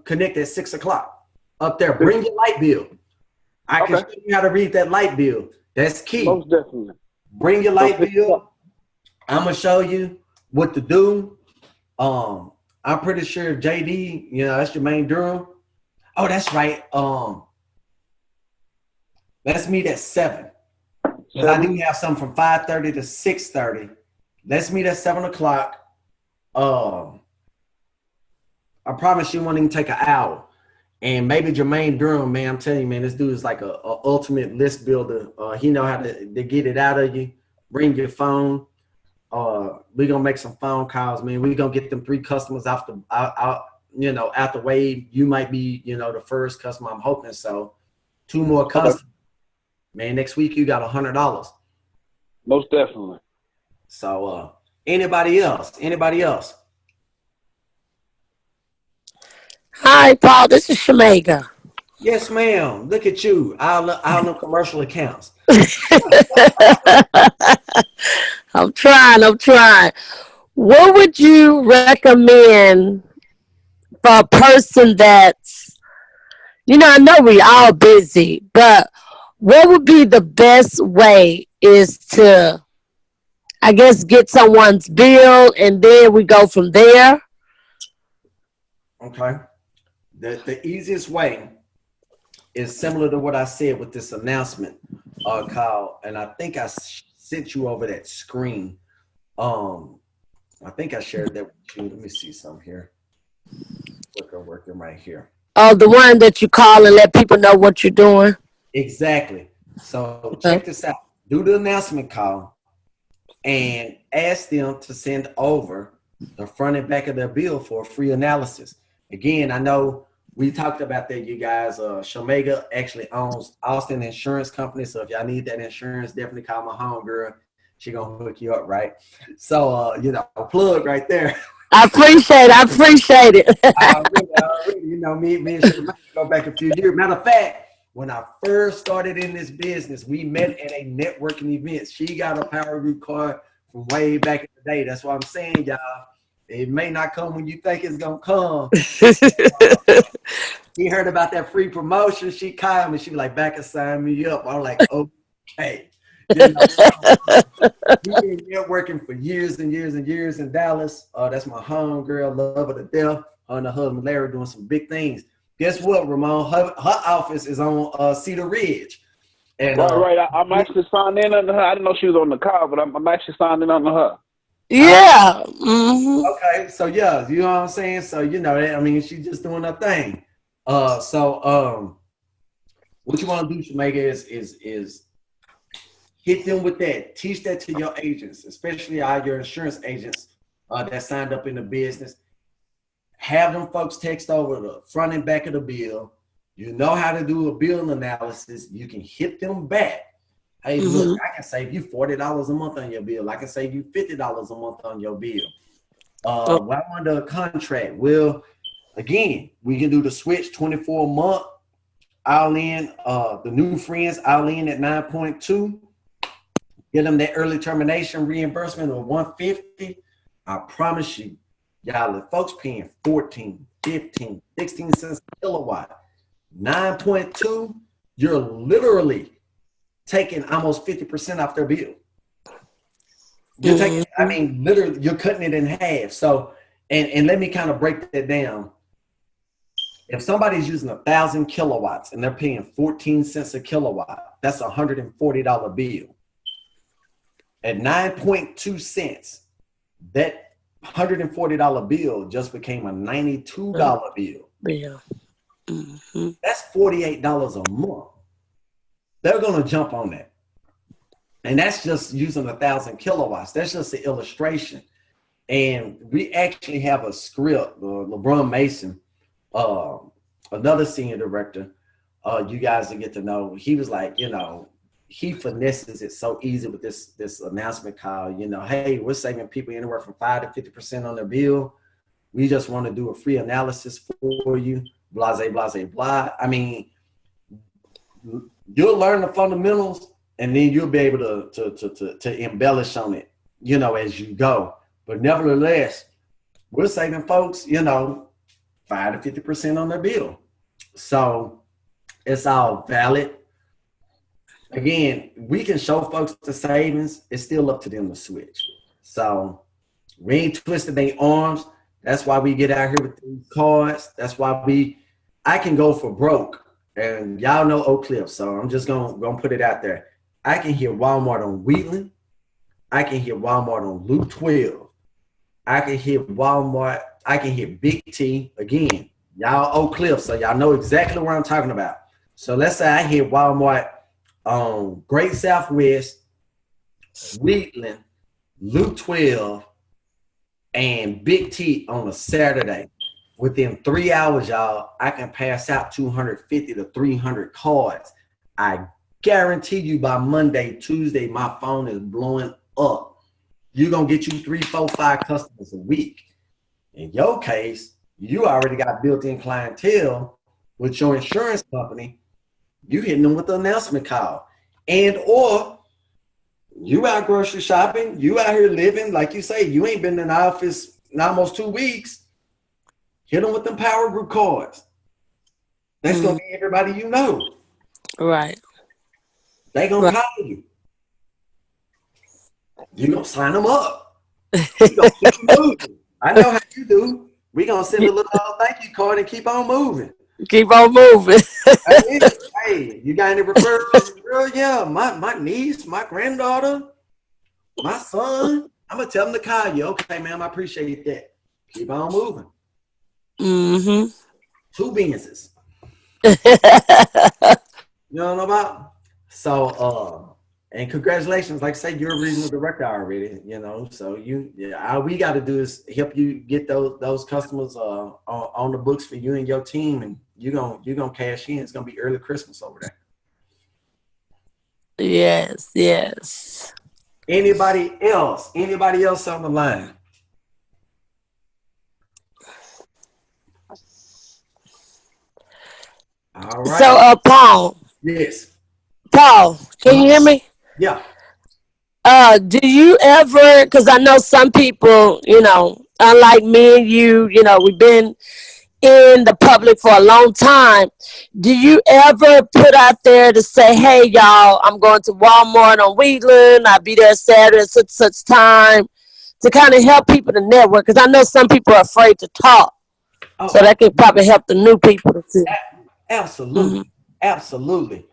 connect at 6 o'clock up there. Bring your light bill. I can show you how to read that light bill. That's key. Most definitely. Bring your light bill. I'm gonna show you what to do. I'm pretty sure JD, you know, that's your main Durham. Oh, that's right. Let's meet at 7. Because I do have some from 5:30 to 6:30. Let's meet at 7 o'clock. I promise you won't even take an hour. And maybe Jermaine Durham, man, I'm telling you, man, this dude is like a ultimate list builder. He know how to get it out of you. Bring your phone. We're gonna make some phone calls, man. We're gonna get them 3 customers out the way. You might be, the first customer. I'm hoping so. 2 more customers. Man, next week you got $100. Most definitely. So anybody else? Hi, Paul. This is Shamega. Yes, ma'am. Look at you. I'll commercial accounts. I'm trying. What would you recommend for a person that's, I know we all busy, but what would be the best way is to, I guess, get someone's bill and then we go from there? Okay. The easiest way is similar to what I said with this announcement, Kyle, and I think I sent you over that screen. I think I shared that with you. Let me see some here. Working right here. Oh, the one that you call and let people know what you're doing? Exactly. So check this out. Do the announcement call and ask them to send over the front and back of their bill for a free analysis. Again, I know we talked about that, you guys. Shamega actually owns Austin Insurance Company. So if y'all need that insurance, definitely call my homegirl. She gonna hook you up, right? So, plug right there. I appreciate it. Already, you know, me and Shirley go back a few years. Matter of fact, when I first started in this business, we met at a networking event. She got a Power Group card from way back in the day. That's what I'm saying, y'all. It may not come when you think it's gonna come. She heard about that free promotion. She called me. She was like, "Back and sign me up." I'm like, "Okay." You know, we've been networking for years and years and years in Dallas. That's my home girl, love her to death. Her and her husband Larry doing some big things. Guess what, Ramon? Her office is on Cedar Ridge. And right. I'm actually signed in under her. I didn't know she was on the call, but I'm actually signed in under her. Yeah. Mm-hmm. Okay, so yeah, you know what I'm saying? So you know, I mean, she's just doing her thing. What you want to do, Shamega, is hit them with that. Teach that to your agents, especially your insurance agents that signed up in the business. Have them folks text over the front and back of the bill. You know how to do a bill analysis. You can hit them back. Hey, look, I can save you $40 a month on your bill. I can save you $50 a month on your bill. While I'm under a contract, well, again, we can do the switch 24 a month. All in, the new friends, all in at 9.2. Get them that early termination reimbursement of $150. I promise you, y'all, if folks paying 14, 15, 16 cents a kilowatt, 9.2, you're literally taking almost 50% off their bill. You're taking, I mean, literally, you're cutting it in half. So, and let me kind of break that down. If somebody's using 1,000 kilowatts and they're paying 14 cents a kilowatt, that's a $140 bill. At 9.2 cents, that $140 bill just became a $92 bill. Yeah. Mm-hmm. That's $48 a month. They're going to jump on that. And that's just using 1,000 kilowatts. That's just an illustration. And we actually have a script, LeBron Mason, another senior director, you guys will get to know. He was like, you know, he finesses it so easy with this announcement call, you know, hey, we're saving people anywhere from 5 to 50% on their bill. We just want to do a free analysis for you, blah, blah, blah, blah. I mean, you'll learn the fundamentals and then you'll be able to embellish on it, you know, as you go. But nevertheless, we're saving folks, you know, 5 to 50% on their bill. So it's all valid. Again, we can show folks the savings. It's still up to them to switch. So we ain't twisting their arms. That's why we get out here with these cards. That's why I can go for broke. And y'all know Oak Cliff, so I'm just gonna put it out there. I can hit Walmart on Wheatland. I can hit Walmart on Loop 12. I can hit Walmart. I can hit Big T. Again, y'all Oak Cliff, so y'all know exactly what I'm talking about. So let's say I hit Walmart on Great Southwest, Wheatland, Loop 12, and Big T on a Saturday. Within 3 hours, y'all, I can pass out 250 to 300 cards. I guarantee you by Monday, Tuesday, my phone is blowing up. You're going to get you 3, 4, 5 customers a week. In your case, you already got built-in clientele with your insurance company. You hitting them with the announcement call. And or you out grocery shopping, you out here living, like you say, you ain't been in the office in almost 2 weeks. Hit them with them Power Group cards. That's going to be everybody you know. Right. They going to call you. You going to sign them up. You gonna keep moving. I know how you do. We going to send a little thank you card and keep on moving. Keep on moving. Hey, you got any referrals? Girl, yeah, my niece, my granddaughter, my son. I'm going to tell them to call you. Okay, ma'am, I appreciate that. Keep on moving. Mm-hmm. 2 businesses. You know about? So, and congratulations. Like I say, you're a regional director already, you know. So all we got to do is help you get those customers on the books for you and your team, and you're gonna cash in. It's gonna be early Christmas over there. Yes, yes. Anybody else on the line? All right. So, Paul, Yes. can you hear me? Yeah. Do you ever, because I know some people, unlike me and you know, we've been in the public for a long time. Do you ever put out there to say, hey, y'all, I'm going to Walmart on Wheatland. I'll be there Saturday at such time to kind of help people to network? Because I know some people are afraid to talk. Oh, So that could probably help the new people to see. Absolutely. Absolutely.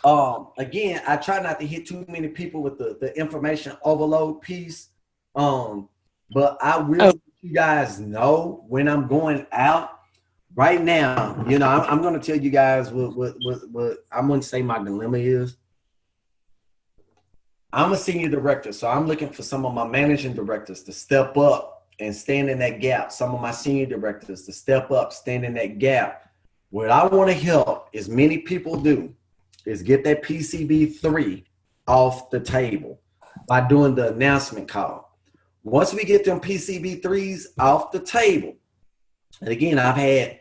Again, I try not to hit too many people with the information overload piece. But I will let you guys know when I'm going out. Right now, I'm going to tell you guys what I'm going to say my dilemma is. I'm a senior director, so I'm looking for some of my managing directors to step up and stand in that gap. Some of my senior directors to step up, stand in that gap. What I want to help, as many people do, is get that PCB3 off the table by doing the announcement call. Once we get them PCB3s off the table, and again, I've had,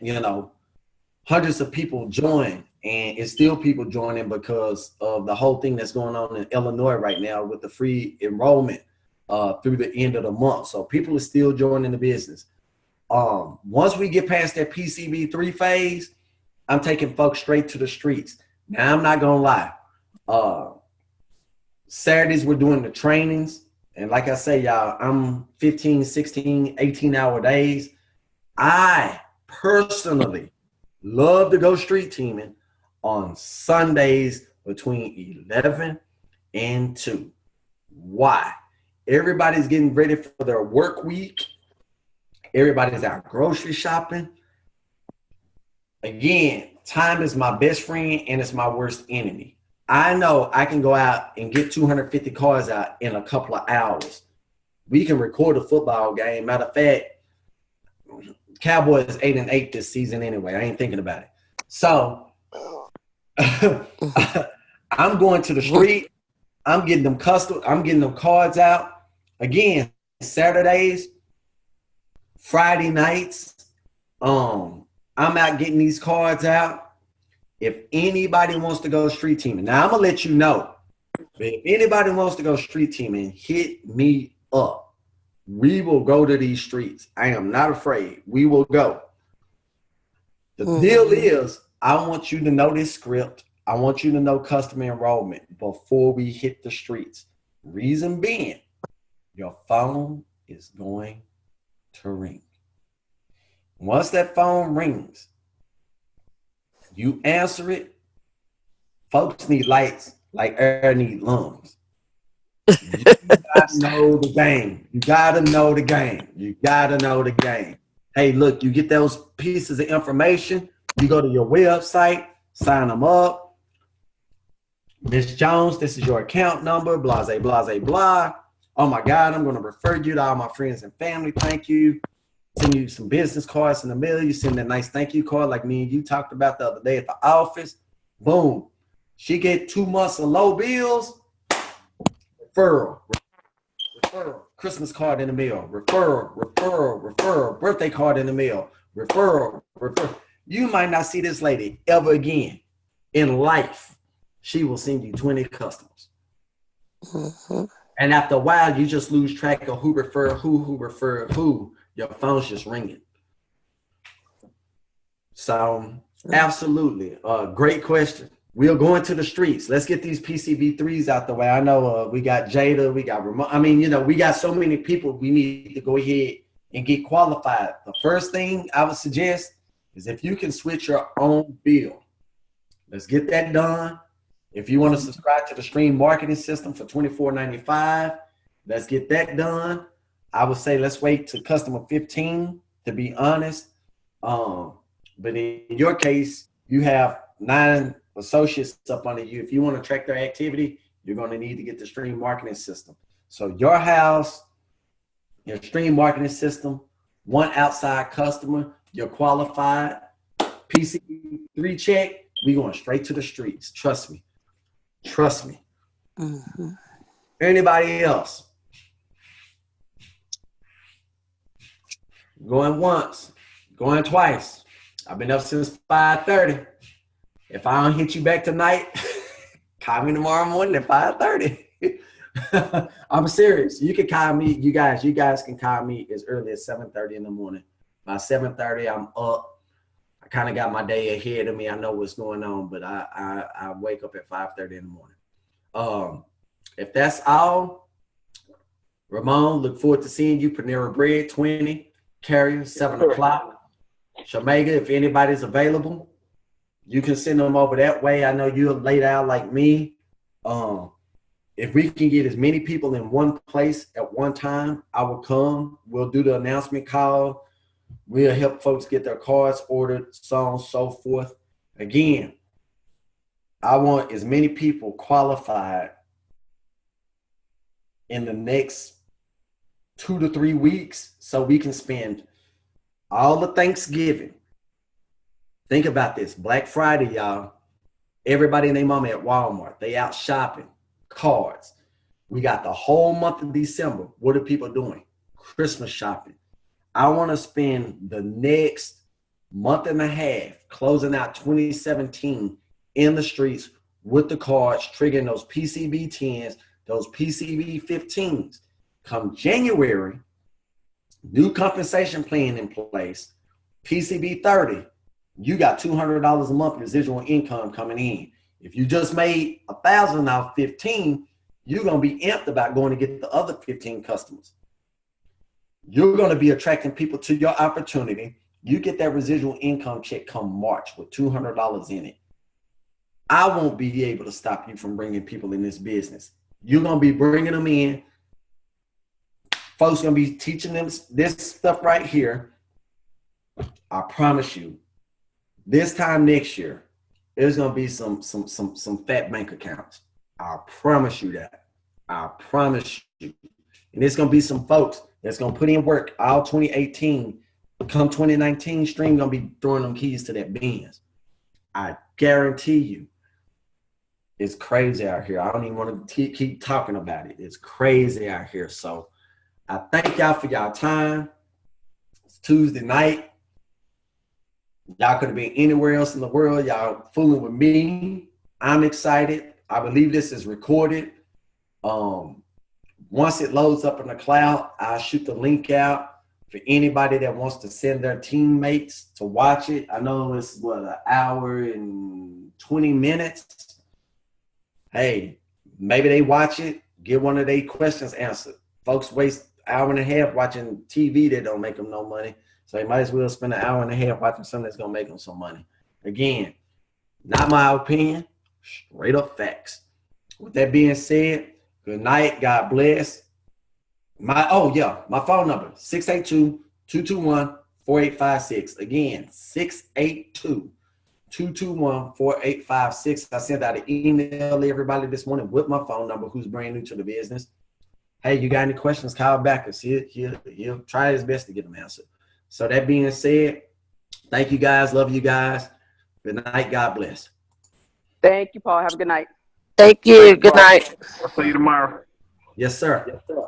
hundreds of people join, and it's still people joining because of the whole thing that's going on in Illinois right now with the free enrollment through the end of the month. So people are still joining the business. Once we get past that PCB3 phase, I'm taking folks straight to the streets. Now, I'm not going to lie. Saturdays, we're doing the trainings. And like I say, y'all, I'm 15, 16, 18-hour days. I personally love to go street teaming on Sundays between 11 and 2. Why? Everybody's getting ready for their work week. Everybody's out grocery shopping. Again, time is my best friend and it's my worst enemy. I know I can go out and get 250 cars out in a couple of hours. We can record a football game. Matter of fact, Cowboys 8-8 this season anyway. I ain't thinking about it. So I'm going to the street. I'm getting them cards out. Again, Saturdays, Friday nights. I'm out getting these cards out. If anybody wants to go street teaming, now I'm gonna let you know. But if anybody wants to go street teaming, hit me up. We will go to these streets. I am not afraid. We will go. The deal is, I want you to know this script. I want you to know customer enrollment before we hit the streets. Reason being, your phone is going to ring. Once that phone rings, you answer it. Folks need lights like air need lungs. You gotta know the game. You gotta know the game. You gotta know the game. Hey, look, you get those pieces of information. You go to your website, sign them up. Miss Jones, this is your account number, blah, blah, blah, blah. Oh my God, I'm gonna refer you to all my friends and family. Thank you. Send you some business cards in the mail. You send a nice thank you card like me and you talked about the other day at the office. Boom. She get 2 months of low bills. Referral. Christmas card in the mail. Referral. Birthday card in the mail. Referral. You might not see this lady ever again in life. She will send you 20 customers. And after a while, you just lose track of who referred who. Your phone's just ringing. So, absolutely. Great question. We're going to the streets. Let's get these PCB3s out the way. I know we got Jada, we got Ramon. I mean, we got so many people we need to go ahead and get qualified. The first thing I would suggest is if you can switch your own bill. Let's get that done. If you want to subscribe to the Stream Marketing System for $24.95, let's get that done. I would say let's wait to customer 15, to be honest. But in your case, you have 9 associates up under you. If you want to track their activity, you're going to need to get the Stream Marketing System. So your house, your Stream Marketing System, 1 outside customer, you're qualified. PC3 check, we going straight to the streets. Trust me. Anybody else? Going once, going twice. I've been up since 5:30. If I don't hit you back tonight, call me tomorrow morning at 5:30. I'm serious. You can call me. You guys can call me as early as 7:30 in the morning. By 7:30, I'm up. I kind of got my day ahead of me. I know what's going on, but I wake up at 5:30 in the morning. If that's all, Ramon, look forward to seeing you. Panera Bread 20, Carrier 7 o'clock. Shamega, if anybody's available, you can send them over that way. I know you're laid out like me. If we can get as many people in one place at one time, I will come. We'll do the announcement call. We'll help folks get their cards ordered, so on and so forth. Again, I want as many people qualified in the next 2 to 3 weeks so we can spend all the Thanksgiving. Think about this. Black Friday, y'all. Everybody and their mama at Walmart. They out shopping. Cards. We got the whole month of December. What are people doing? Christmas shopping. I want to spend the next month and a half closing out 2017 in the streets with the cards, triggering those PCB 10s, those PCB 15s. Come January, new compensation plan in place, PCB 30. You got $200 a month residual income coming in. If you just made $1,000 off 15, you're going to be amped about going to get the other 15 customers. You're going to be attracting people to your opportunity. You get that residual income check come March with $200 in it. I won't be able to stop you from bringing people in this business. You're going to be bringing them in. Folks going to be teaching them this stuff right here. I promise you, this time next year, there's going to be some fat bank accounts. I promise you that. I promise you. And there's going to be some folks that's going to put in work all 2018. Come 2019, Stream going to be throwing them keys to that Benz. I guarantee you. It's crazy out here. I don't even want to keep talking about it. It's crazy out here. So I thank y'all for y'all time. It's Tuesday night. Y'all could have been anywhere else in the world. Y'all fooling with me. I'm excited. I believe this is recorded. Once it loads up in the cloud, I'll shoot the link out for anybody that wants to send their teammates to watch it. I know it's an hour and 20 minutes. Hey, maybe they watch it, get one of their questions answered. Folks waste an hour and a half watching TV that don't make them no money. So they might as well spend an hour and a half watching something that's going to make them some money. Again, not my opinion, straight up facts. With that being said, good night. God bless. My phone number, 682-221-4856. Again, 682-221-4856. I sent out an email to everybody this morning with my phone number who's brand new to the business. Hey, you got any questions? Call back because he'll try his best to get them answered. So that being said, thank you guys. Love you guys. Good night. God bless. Thank you, Paul. Have a good night. Thank you. Good night. I'll see you tomorrow. Yes, sir. Yes, sir.